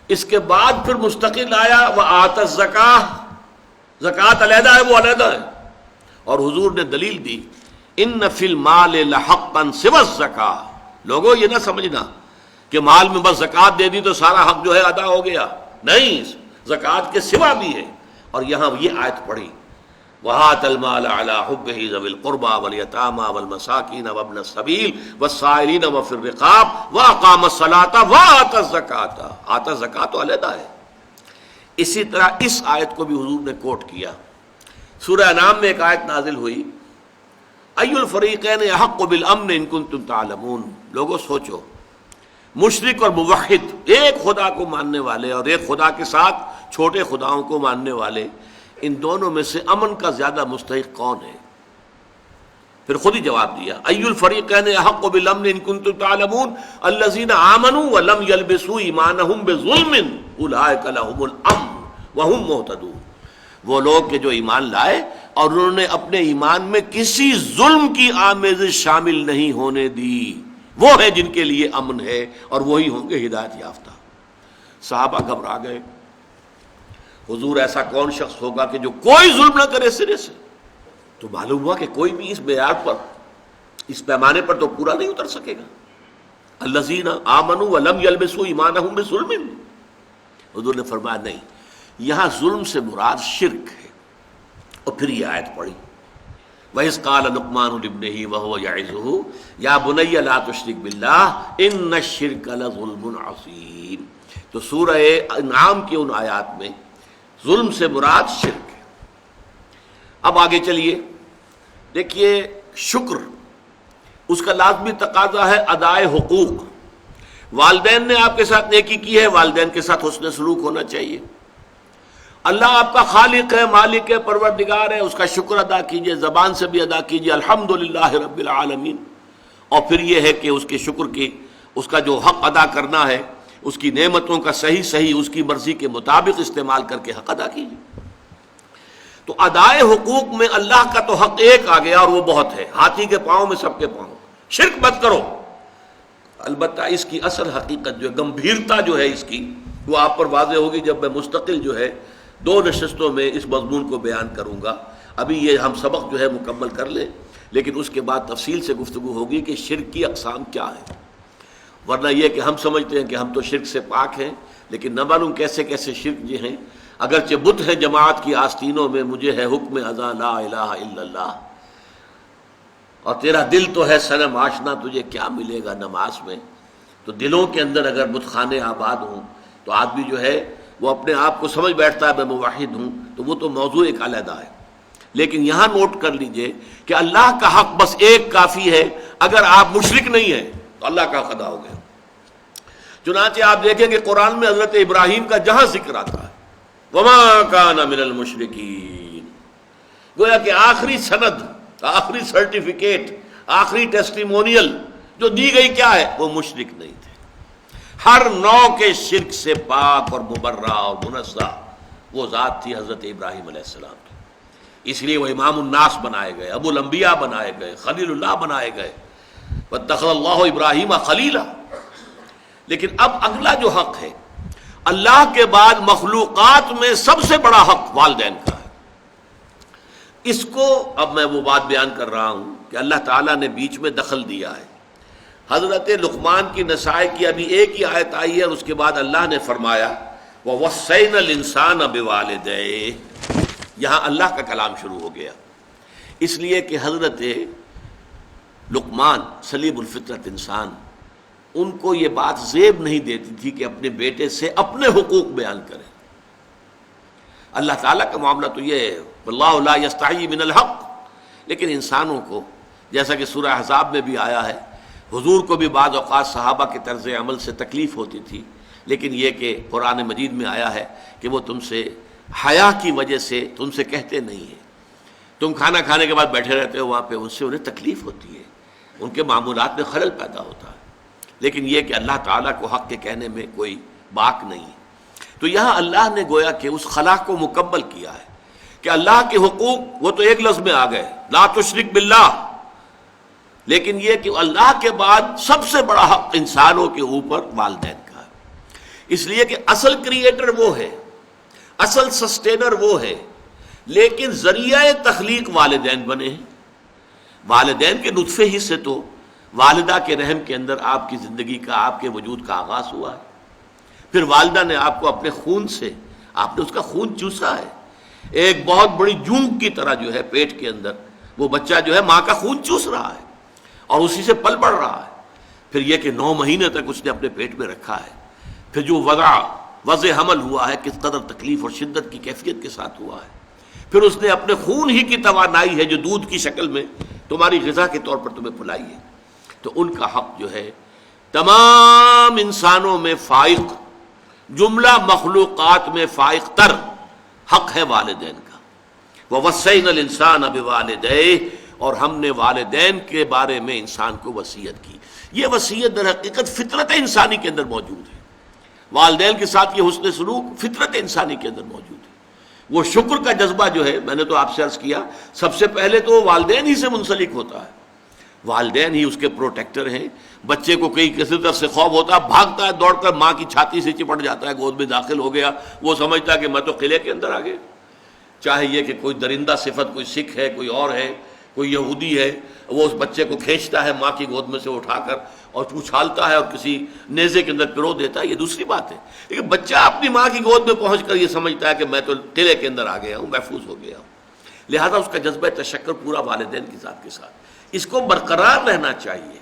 اس کے بعد پھر مستقل آیا وَآتَ الزَّكَاةَ، زکوٰۃ علیحدہ ہے، وہ علیحدہ ہے، اور حضور نے دلیل دی اِنَّ فِي الْمَالِ لَحَقًّا سِوَى الزَّكَاةِ۔ لوگوں یہ نہ سمجھنا کہ مال میں بس زکوٰۃ دے دی تو سارا حق جو ہے ادا ہو گیا، نہیں، زکوٰۃ کے سوا بھی ہے۔ اور یہاں یہ آیت پڑھی وَآتَ الْمَالَ عَلَىٰ حُبِّهِ ذَوِي الْقُرْبَىٰ وَالْيَتَامَىٰ وَالْمَسَاكِينَ وَابْنَ السَّبِيلِ وَالسَّائِلِينَ وَفِي الرِّقَابِ وَأَقَامَ الصَّلَاةَ وَآتَى الزَّكَاةَ۔ آتا زکوٰۃ تو علیحدہ ہے۔ اسی طرح اس آیت کو بھی حضور نے کوٹ کیا۔ سورہ انعام میں ایک آیت نازل ہوئی اَيُّ الْفَرِيقَيْنِ أَحَقُّ بِالْأَمْنِ إِن كُنتُمْ تَعْلَمُونَ۔ لوگوں سوچو، مشرک اور موحد، ایک خدا کو ماننے والے اور ایک خدا کے ساتھ چھوٹے خداؤں کو ماننے والے، ان دونوں میں سے امن کا زیادہ مستحق کون ہے؟ پھر خود ہی جواب دیا اَيُّ الْفَرِيقَيْنِ أَحَقُّ بِالْأَمْنِ إِن كُنتُمْ تَعْلَمُونَ الَّذِينَ آمَنُوا وَلَمْ يَلْبِسُوا إِيمَانَهُم بِظُلْمٍ أُولَٰئِكَ لَهُمُ الْأَمْنُ وَهُمْ مُهْتَدُونَ۔ وہ لوگ کہ جو ایمان لائے اور انہوں نے اپنے ایمان میں کسی ظلم کی آمیزش شامل نہیں ہونے دی، وہ ہے جن کے لیے امن ہے، اور وہی ہوں گے ہدایت یافتہ۔ صحابہ گھبرا گئے، حضور ایسا کون شخص ہوگا کہ جو کوئی ظلم نہ کرے سرے سے؟ تو معلوم ہوا کہ کوئی بھی اس معیار پر، اس پیمانے پر تو پورا نہیں اتر سکے گا۔ الذین آمنوا ولم یلبسوا ایمانہم بظلم، حضور نے فرمایا نہیں، یہاں ظلم سے مراد شرک ہے۔ اور پھر یہ آیت پڑھی وَإِذْ قَالَ لُقْمَانُ لِابْنِهِ وَهُوَ يَعِظُهُ يَا بُنَيَّ لَا تُشْرِكْ بِاللَّهِ إِنَّ الشِّرْكَ لَظُلْمٌ عَظِيمٌ۔ تو سورہ انعام کی ان آیات میں ظلم سے مراد شرک ہے۔ اب آگے چلیے، دیکھیے شکر، اس کا لازمی تقاضا ہے ادائے حقوق۔ والدین نے آپ کے ساتھ نیکی کی ہے، والدین کے ساتھ حسن سلوک ہونا چاہیے۔ اللہ آپ کا خالق ہے، مالک ہے، پروردگار ہے، اس کا شکر ادا کیجئے، زبان سے بھی ادا کیجئے الحمدللہ رب العالمین۔ اور پھر یہ ہے کہ اس کے شکر کی، اس کا جو حق ادا کرنا ہے، اس کی نعمتوں کا صحیح اس کی مرضی کے مطابق استعمال کر کے حق ادا کیجئے۔ تو ادائے حقوق میں اللہ کا تو حق ایک آ گیا اور وہ بہت ہے، ہاتھی کے پاؤں میں سب کے پاؤں۔ شرک مت کرو، البتہ اس کی اصل حقیقت جو ہے، گمبھیرتا جو ہے اس کی، وہ آپ پر واضح ہوگی جب میں مستقل جو ہے 2 نشستوں میں اس مضمون کو بیان کروں گا۔ ابھی یہ ہم سبق جو ہے مکمل کر لیں، لیکن اس کے بعد تفصیل سے گفتگو ہوگی کہ شرک کی اقسام کیا ہے. ورنہ یہ کہ ہم سمجھتے ہیں کہ ہم تو شرک سے پاک ہیں، لیکن نہ معلوم کیسے کیسے شرک جو ہیں. اگرچہ بت ہے جماعت کی آستینوں میں، مجھے ہے حکم اذا لا الہ الا اللہ، اور تیرا دل تو ہے صنم آشنا، تجھے کیا ملے گا نماز میں. تو دلوں کے اندر اگر بت خانے آباد ہوں تو آدمی جو ہے وہ اپنے آپ کو سمجھ بیٹھتا ہے میں موحد ہوں، تو وہ تو موضوع ایک علیحدہ ہے. لیکن یہاں نوٹ کر لیجئے کہ اللہ کا حق بس ایک کافی ہے. اگر آپ مشرک نہیں ہیں تو اللہ کا حق ادا ہو گیا. چنانچہ آپ دیکھیں کہ قرآن میں حضرت ابراہیم کا جہاں ذکر آتا ہے وما کان من المشرکین، گویا کہ آخری سند، آخری سرٹیفکیٹ، آخری ٹیسٹیمونیل جو دی گئی کیا ہے؟ وہ مشرک نہیں تھے. ہر نوع کے شرک سے پاک اور مبرہ اور منزہ وہ ذات تھی حضرت ابراہیم علیہ السلام کی. اس لیے وہ امام الناس بنائے گئے، ابو الانبیاء بنائے گئے، خلیل اللہ بنائے گئے. واتخذ اللہ ابراہیم خلیلا. لیکن اب اگلا جو حق ہے، اللہ کے بعد مخلوقات میں سب سے بڑا حق والدین کا ہے. اس کو اب میں وہ بات بیان کر رہا ہوں کہ اللہ تعالیٰ نے بیچ میں دخل دیا ہے. حضرت لقمان کی نصائح کی ابھی ایک ہی آیت آئی ہے، اور اس کے بعد اللہ نے فرمایا وَوَصَّيْنَا الْإِنسَانَ بِوَالِدَيْهِ. یہاں اللہ کا کلام شروع ہو گیا، اس لیے کہ حضرت لقمان سلیم الفطرت انسان، ان کو یہ بات زیب نہیں دیتی تھی کہ اپنے بیٹے سے اپنے حقوق بیان کریں. اللہ تعالیٰ کا معاملہ تو یہ ہے واللہ لا یستحیی من الحق. لیکن انسانوں کو، جیسا کہ سورہ احزاب میں بھی آیا ہے، حضور کو بھی بعض اوقات صحابہ کے طرز عمل سے تکلیف ہوتی تھی، لیکن یہ کہ قرآن مجید میں آیا ہے کہ وہ تم سے حیا کی وجہ سے تم سے کہتے نہیں ہیں. تم کھانا کھانے کے بعد بیٹھے رہتے ہو وہاں پہ، ان سے انہیں تکلیف ہوتی ہے، ان کے معمولات میں خلل پیدا ہوتا ہے. لیکن یہ کہ اللہ تعالیٰ کو حق کے کہنے میں کوئی باک نہیں ہے. تو یہاں اللہ نے گویا کہ اس خلا کو مکمل کیا ہے کہ اللہ کے حقوق وہ تو ایک لفظ میں آ گئے، لا تشرک باللہ. لیکن یہ کہ اللہ کے بعد سب سے بڑا حق انسانوں کے اوپر والدین کا ہے. اس لیے کہ اصل کریٹر وہ ہے، اصل سسٹینر وہ ہے، لیکن ذریعہ تخلیق والدین بنے ہیں. والدین کے نطفے ہی سے تو والدہ کے رحم کے اندر آپ کی زندگی کا، آپ کے وجود کا آغاز ہوا ہے. پھر والدہ نے آپ کو اپنے خون سے، آپ نے اس کا خون چوسا ہے. ایک بہت بڑی جونگ کی طرح جو ہے پیٹ کے اندر وہ بچہ جو ہے ماں کا خون چوس رہا ہے اور اسی سے پل بڑھ رہا ہے. پھر یہ کہ 9 مہینے تک اس نے اپنے پیٹ میں رکھا ہے. پھر جو وضع حمل ہوا ہے کس قدر تکلیف اور شدت کی کیفیت کے ساتھ ہوا ہے. پھر اس نے اپنے خون ہی کی توانائی ہے جو دودھ کی شکل میں تمہاری غذا کے طور پر تمہیں پلائی ہے. تو ان کا حق جو ہے تمام انسانوں میں فائق، جملہ مخلوقات میں فائق تر حق ہے والدین کا. وَوَصَّيْنَا الْإِنسَانَ بِوَالِدَيْهِ. اور ہم نے والدین کے بارے میں انسان کو وصیت کی. یہ وصیت در حقیقت فطرت انسانی کے اندر موجود ہے. والدین کے ساتھ یہ حسن سلوک فطرت انسانی کے اندر موجود ہے. وہ شکر کا جذبہ جو ہے، میں نے تو آپ سے عرض کیا، سب سے پہلے تو والدین ہی سے منسلک ہوتا ہے. والدین ہی اس کے پروٹیکٹر ہیں. بچے کو کہیں کسی طرف سے خوف ہوتا ہے، بھاگتا ہے دوڑ کر ماں کی چھاتی سے چپٹ جاتا ہے، گود میں داخل ہو گیا. وہ سمجھتا ہے کہ میں تو قلعے کے اندر آ گیا. چاہے یہ کہ کوئی درندہ صفت، کوئی سکھ ہے، کوئی اور ہے، کوئی یہودی ہے، وہ اس بچے کو کھینچتا ہے ماں کی گود میں سے اٹھا کر اور اچھالتا ہے اور کسی نیزے کے اندر پرو دیتا ہے، یہ دوسری بات ہے. لیکن بچہ اپنی ماں کی گود میں پہنچ کر یہ سمجھتا ہے کہ میں تو قلعے کے اندر آ گیا ہوں، محفوظ ہو گیا ہوں. لہذا اس کا جذبہ تشکر پورا والدین کی ذات کے ساتھ اس کو برقرار رہنا چاہیے،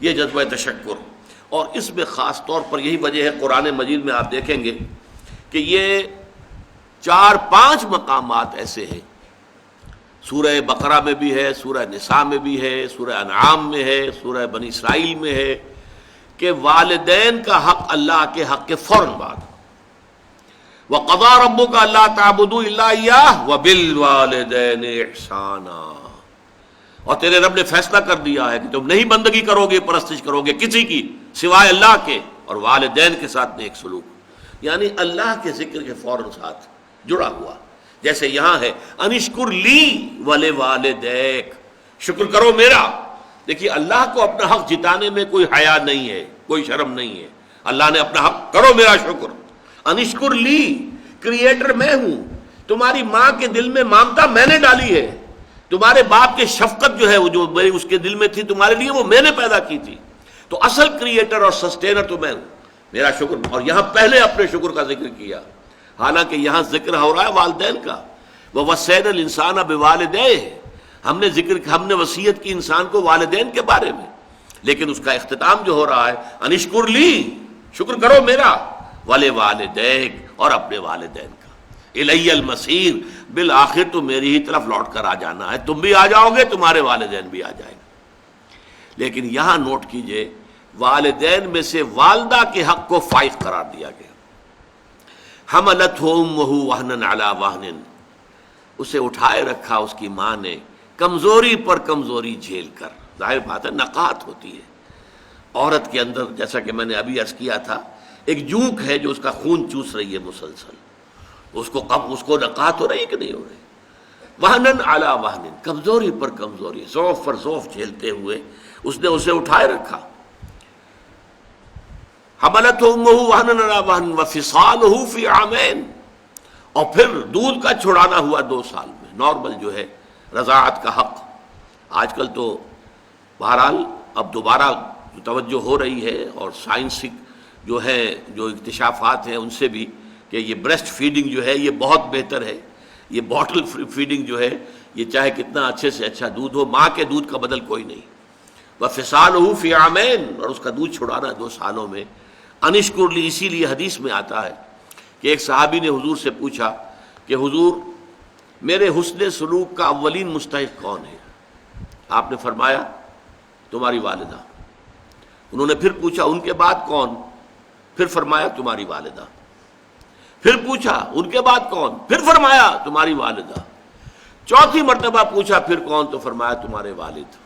یہ جذبہ تشکر. اور اس میں خاص طور پر یہی وجہ ہے، قرآن مجید میں آپ دیکھیں گے کہ یہ 4-5 مقامات ایسے ہیں، سورہ بقرہ میں بھی ہے، سورہ نساء میں بھی ہے، سورہ انعام میں ہے، سورہ بنی اسرائیل میں ہے، کہ والدین کا حق اللہ کے حق کے فوراً بعد وَقَضَىٰ رَبُّكَ أَلَّا تَعْبُدُوا إِلَّا إِيَّاهُ وَبِالْوَالِدَيْنِ إِحْسَانًا. اور تیرے رب نے فیصلہ کر دیا ہے کہ تم نہیں بندگی کرو گے، پرستش کرو گے کسی کی سوائے اللہ کے، اور والدین کے ساتھ نیک سلوک. یعنی اللہ کے ذکر کے فوراً ساتھ جڑا ہوا. جیسے یہاں ہے انشکر لی ولوالدیک، شکر کرو میرا. دیکھیے اللہ کو اپنا حق جتانے میں کوئی حیا نہیں ہے، کوئی شرم نہیں ہے. اللہ نے اپنا حق کرو میرا شکر. انشکر لی، کریٹر میں ہوں، تمہاری ماں کے دل میں ممتا میں نے ڈالی ہے، تمہارے باپ کے شفقت جو ہے وہ جو اس کے دل میں تھی تمہارے لیے وہ میں نے پیدا کی تھی، تو اصل کریٹر اور سسٹینر تو میں ہوں، میرا شکر۔ اور یہاں پہلے اپنے شکر کا ذکر کیا، حالانکہ یہاں ذکر ہو رہا ہے والدین کا، وَوَصَّيْنَا الْإِنسَانَ بِوَالِدَيْهِ، ہم نے وصیت کی انسان کو والدین کے بارے میں، لیکن اس کا اختتام جو ہو رہا ہے انشکر لی، شکر کرو میرا، وَلِوَالِدَيْكَ، اور اپنے والدین کا، اِلَيَّ الْمَصِيرُ، بالآخر تو میری ہی طرف لوٹ کر آ جانا ہے، تم بھی آ جاؤ گے، تمہارے والدین بھی آ جائیں گے۔ لیکن یہاں نوٹ کیجئے والدین میں سے والدہ کے حق کو فائق قرار دیا گیا، حملتہ امہ وہنا علی وہن، اسے اٹھائے رکھا اس کی ماں نے کمزوری پر کمزوری جھیل کر۔ ظاہر بات ہے نقاہت ہوتی ہے عورت کے اندر، جیسا کہ میں نے ابھی عرض کیا تھا، ایک جونک ہے جو اس کا خون چوس رہی ہے مسلسل، اس کو نقاہت ہو رہی ہے کہ نہیں ہو رہی؟ وہنن علی وہن، کمزوری پر کمزوری، ضعف پر ضعف جھیلتے ہوئے اس نے اسے اٹھائے رکھا۔ حملتہ امہ وہنا علی وہن وفصالہ فی عامین، اور پھر دودھ کا چھڑانا ہوا 2 سال میں، نارمل جو ہے رضاعت کا حق۔ آج کل تو بہرحال اب دوبارہ توجہ ہو رہی ہے، اور سائنسک جو ہے جو اکتشافات ہیں ان سے بھی، کہ یہ بریسٹ فیڈنگ جو ہے یہ بہت بہتر ہے، یہ باٹل فیڈنگ جو ہے یہ چاہے کتنا اچھے سے اچھا دودھ ہو، ماں کے دودھ کا بدل کوئی نہیں۔ وفصالہ فی عامین، اور اس کا دودھ چھڑانا 2 سالوں میں۔ انشکر لی، اسی لیے حدیث میں آتا ہے کہ ایک صحابی نے حضور سے پوچھا کہ حضور میرے حسن سلوک کا اولین مستحق کون ہے؟ آپ نے فرمایا تمہاری والدہ۔ انہوں نے پھر پوچھا ان کے بعد کون؟ پھر فرمایا تمہاری والدہ۔ پھر پوچھا ان کے بعد کون؟ پھر فرمایا تمہاری والدہ۔ 4تھی مرتبہ پوچھا پھر کون؟ تو فرمایا تمہارے والد۔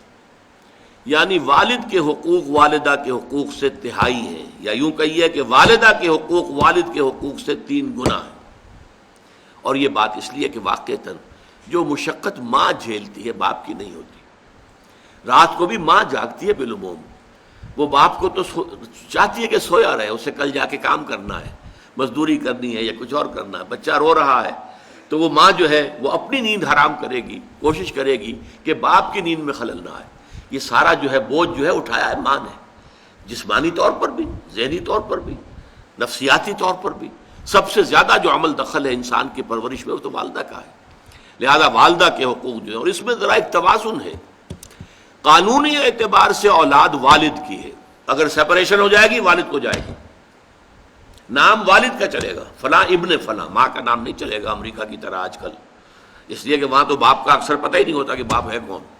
یعنی والد کے حقوق والدہ کے حقوق سے تہائی ہیں، یا یوں کہیے کہ والدہ کے حقوق والد کے حقوق سے 3 گنا ہیں۔ اور یہ بات اس لیے کہ واقعتاً جو مشقت ماں جھیلتی ہے باپ کی نہیں ہوتی۔ رات کو بھی ماں جاگتی ہے بالعموم، وہ باپ کو تو چاہتی ہے کہ سویا رہے، اسے کل جا کے کام کرنا ہے، مزدوری کرنی ہے یا کچھ اور کرنا ہے، بچہ رو رہا ہے تو وہ ماں جو ہے وہ اپنی نیند حرام کرے گی، کوشش کرے گی کہ باپ کی نیند میں خلل نہ آئے۔ یہ سارا جو ہے بوجھ جو ہے اٹھایا ہے ماں نے، جسمانی طور پر بھی، ذہنی طور پر بھی، نفسیاتی طور پر بھی۔ سب سے زیادہ جو عمل دخل ہے انسان کی پرورش میں وہ تو والدہ کا ہے، لہذا والدہ کے حقوق جو ہے، اور اس میں ذرا ایک توازن ہے، قانونی اعتبار سے اولاد والد کی ہے، اگر سپریشن ہو جائے گی والد کو جائے گی، نام والد کا چلے گا، فلاں ابن فلاں، ماں کا نام نہیں چلے گا امریکہ کی طرح آج کل، اس لیے کہ وہاں تو باپ کا اکثر پتہ ہی نہیں ہوتا کہ باپ ہے کون۔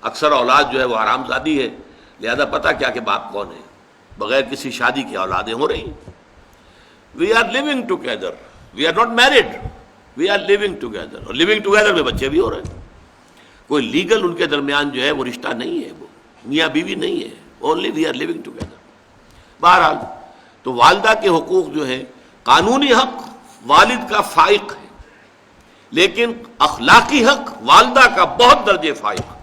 اکثر اولاد جو ہے وہ حرام زادی ہے، لہذا پتہ کیا کہ باپ کون ہے، بغیر کسی شادی کی اولادیں ہو رہی ہیں۔ We are living together, we are not married, we are living together, اور لیونگ ٹوگیدر میں بچے بھی ہو رہے ہیں۔ کوئی لیگل ان کے درمیان جو ہے وہ رشتہ نہیں ہے، وہ میاں بیوی نہیں ہے، only we are living together. بہرحال تو والدہ کے حقوق جو ہے، قانونی حق والد کا فائق ہے، لیکن اخلاقی حق والدہ کا بہت درجے فائق۔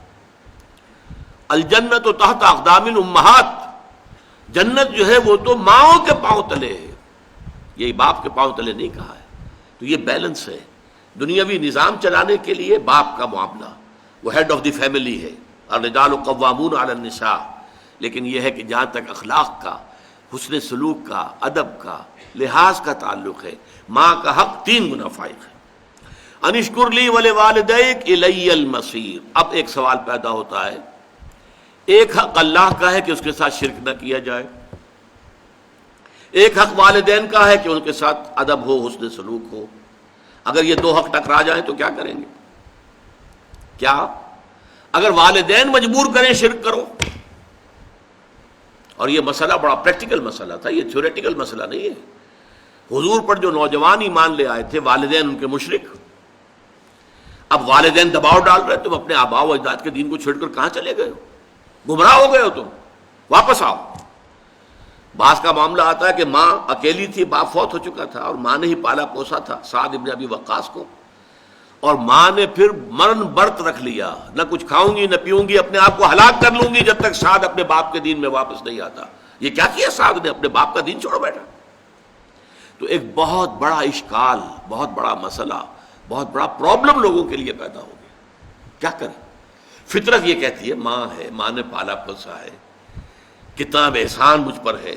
الجنت تحت اقدام الامہات، جنت جو ہے وہ تو ماؤں کے پاؤں تلے ہے، یہی باپ کے پاؤں تلے نہیں کہا ہے۔ تو یہ بیلنس ہے، دنیاوی نظام چلانے کے لیے باپ کا معاملہ، وہ ہیڈ آف دی فیملی ہے، الرجال قوامون علی النساء، لیکن یہ ہے کہ جہاں تک اخلاق کا، حسن سلوک کا، ادب کا، لحاظ کا تعلق ہے، ماں کا حق 3 گنا فائق ہے۔ انشکر لی ولوالدیک الی المصیر۔ اب ایک سوال پیدا ہوتا ہے، ایک حق اللہ کا ہے کہ اس کے ساتھ شرک نہ کیا جائے، ایک حق والدین کا ہے کہ ان کے ساتھ ادب ہو، حسن سلوک ہو۔ اگر یہ 2 حق ٹکرا جائیں تو کیا کریں گے؟ کیا اگر والدین مجبور کریں شرک کرو؟ اور یہ مسئلہ بڑا پریکٹیکل مسئلہ تھا، یہ تھیوریٹیکل مسئلہ نہیں ہے۔ حضور پر جو نوجوان ایمان لے آئے تھے، والدین ان کے مشرک، اب والدین دباؤ ڈال رہے، تم اپنے آباء و اجداد کے دین کو چھوڑ کر کہاں چلے گئے ہو؟ گمراہ ہو گئے ہو، تم واپس آؤ۔ بعض کا معاملہ آتا ہے کہ ماں اکیلی تھی، باپ فوت ہو چکا تھا، اور ماں نے ہی پالا پوسا تھا سعد ابن ابی وقاص کو، اور ماں نے پھر مرن برت رکھ لیا، نہ کچھ کھاؤں گی نہ پیوں گی، اپنے آپ کو ہلاک کر لوں گی جب تک سعد اپنے باپ کے دین میں واپس نہیں آتا۔ یہ کیا کیا سعد نے؟ اپنے باپ کا دین چھوڑ بیٹھا۔ تو ایک بہت بڑا اشکال، بہت بڑا مسئلہ بہت بڑا پرابلم لوگوں کے لیے پیدا ہو گیا. کیا کریں؟ فطرت یہ کہتی ہے ماں ہے، ماں نے پالا پوسا ہے، کتنا احسان مجھ پر ہے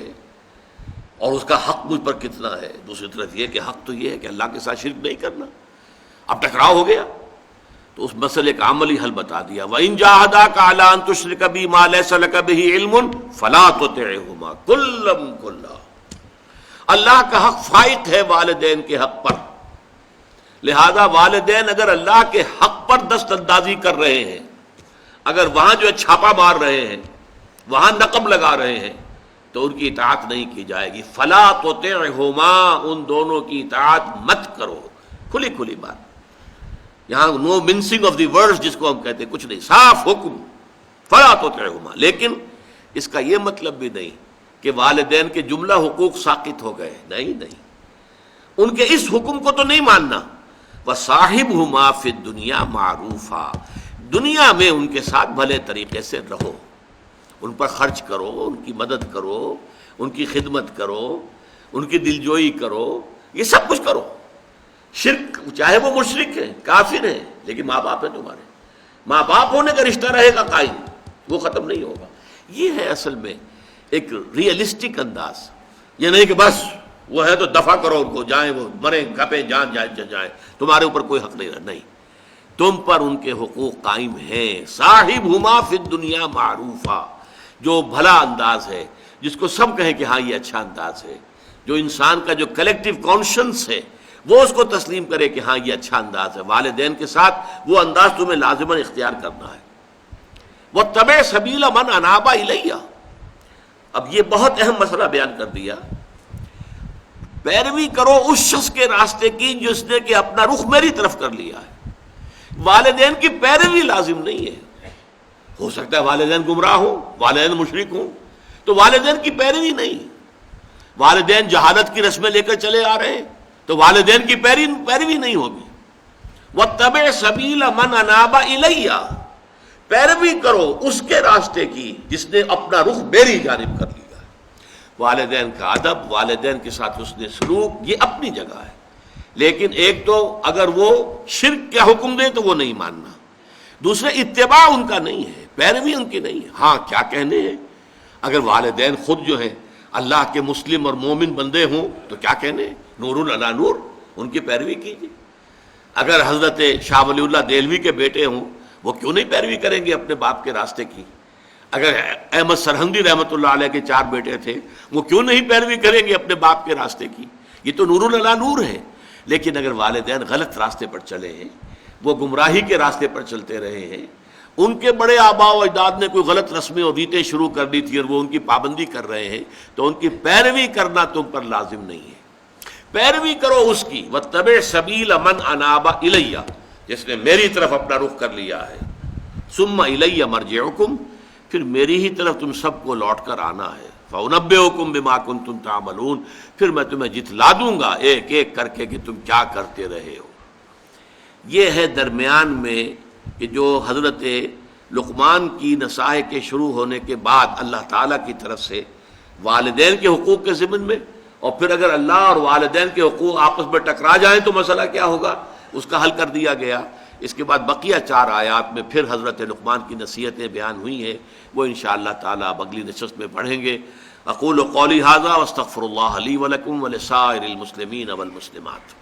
اور اس کا حق مجھ پر کتنا ہے. دوسری طرف یہ کہ حق تو یہ ہے کہ اللہ کے ساتھ شرک نہیں کرنا. اب ٹکراؤ ہو گیا تو اس مسئلے کا عملی حل بتا دیا. وَإِن جَاهَدَاكَ عَلَىٰ أَن تُشْرِكَ بِي مَا لَيْسَ لَكَ بِهِ عِلْمٌ فَلَا تُطِعْهُمَا كُلًّا كُلًّا. اللہ کا حق فائق ہے والدین کے حق پر، لہذا والدین اگر اللہ کے حق پر دست اندازی کر رہے ہیں، اگر وہاں جو ہے چھاپا مار رہے ہیں، وہاں نقب لگا رہے ہیں، تو ان کی اطاعت نہیں کی جائے گی. فَلَا تُطِعْهُمَا، ان دونوں کی اطاعت مت کرو. کھلی کھلی بات، یہاں نو منسنگ آف دی ورڈز جس کو ہم کہتے ہیں، کچھ نہیں، صاف حکم فلا تطعهما. لیکن اس کا یہ مطلب بھی نہیں کہ والدین کے جملہ حقوق ساقط ہو گئے. نہیں، ان کے اس حکم کو تو نہیں ماننا. وصاحبهما فی الدنیا معروفا، دنیا میں ان کے ساتھ بھلے طریقے سے رہو، ان پر خرچ کرو، ان کی مدد کرو، ان کی خدمت کرو، ان کی دلجوئی کرو، یہ سب کچھ کرو. شرک چاہے وہ مشرک ہے، کافر ہے، لیکن ماں باپ ہے تمہارے، ماں باپ ہونے کا رشتہ رہے گا قائم، وہ ختم نہیں ہوگا. یہ ہے اصل میں ایک ریئلسٹک انداز. یہ نہیں کہ بس وہ ہے تو دفع کرو ان کو، جائیں وہ مریں کھپیں جان جائیں، تمہارے اوپر کوئی حق نہیں رہا. نہیں، تم پر ان کے حقوق قائم ہیں. صاحبہما فی الدنیا معروفا، جو بھلا انداز ہے، جس کو سب کہیں کہ ہاں یہ اچھا انداز ہے، جو انسان کا جو کلیکٹیو کانشنس ہے وہ اس کو تسلیم کرے کہ ہاں یہ اچھا انداز ہے. والدین کے ساتھ وہ انداز تمہیں لازماً اختیار کرنا ہے. وَاتَّبِعْ سَبِيلَ مَنْ أَنَابَ إِلَيَّ. اب یہ بہت اہم مسئلہ بیان کر دیا. پیروی کرو اس شخص کے راستے کی جس نے کہ اپنا رخ میری طرف کر لیا ہے. والدین کی پیروی لازم نہیں ہے. ہو سکتا ہے والدین گمراہ ہوں، والدین مشرک ہوں، تو والدین کی پیروی نہیں. والدین جہالت کی رسمیں لے کر چلے آ رہے ہیں تو والدین کی پیروی نہیں ہوگی. وَاتَّبِعْ سَبِيلَ مَنْ أَنَابَ إِلَيَّ، پیروی کرو اس کے راستے کی جس نے اپنا رخ میری جانب کر لیا. والدین کا ادب، والدین کے ساتھ حسن سلوک، یہ اپنی جگہ ہے. لیکن ایک تو اگر وہ شرک کا حکم دیں تو وہ نہیں ماننا، دوسرے اتباع ان کا نہیں ہے، پیروی ان کی نہیں ہے. ہاں کیا کہنے ہیں، اگر والدین خود جو ہیں اللہ کے مسلم اور مومن بندے ہوں تو کیا کہنے، نور علی نور، ان کی پیروی کیجیے. اگر حضرت شاہ ولی اللہ دہلوی کے بیٹے ہوں وہ کیوں نہیں پیروی کریں گے اپنے باپ کے راستے کی؟ اگر احمد سرہندی رحمۃ اللہ علیہ کے 4 بیٹے تھے وہ کیوں نہیں پیروی کریں گے اپنے باپ کے راستے کی؟ یہ تو نور علی نور ہے. لیکن اگر والدین غلط راستے پر چلے ہیں، وہ گمراہی کے راستے پر چلتے رہے ہیں، ان کے بڑے آباء و اجداد نے کوئی غلط رسمیں اور ریتیں شروع کر دی تھی اور وہ ان کی پابندی کر رہے ہیں، تو ان کی پیروی کرنا تم پر لازم نہیں ہے. پیروی کرو اس کی. وَاتَّبِعْ سَبِيلَ مَنْ أَنَابَ إِلَيَّ، جس نے میری طرف اپنا رخ کر لیا ہے. ثُمَّ إِلَيَّ مَرْجِعُكُمْ، پھر میری ہی طرف تم سب کو لوٹ کر آنا ہے. فَأُنَبِّئُكُم بِمَا كُنتُمْ تَعْمَلُونَ، پھر میں تمہیں جتلا دوں گا ایک ایک کر کے کہ تم کیا کرتے رہے ہو. یہ ہے درمیان میں کہ جو حضرت لقمان کی نصائح کے شروع ہونے کے بعد اللہ تعالیٰ کی طرف سے والدین کے حقوق کے ضمن میں، اور پھر اگر اللہ اور والدین کے حقوق آپس میں ٹکرا جائیں تو مسئلہ کیا ہوگا، اس کا حل کر دیا گیا. اس کے بعد بقیہ 4 آیات میں پھر حضرت لقمان کی نصیحتیں بیان ہوئی ہیں، وہ انشاءاللہ تعالیٰ اب اگلی نشست میں پڑھیں گے. اقول قولی ھذا واستغفر اللہ لی ولکم ولسائر المسلمین والمسلمات.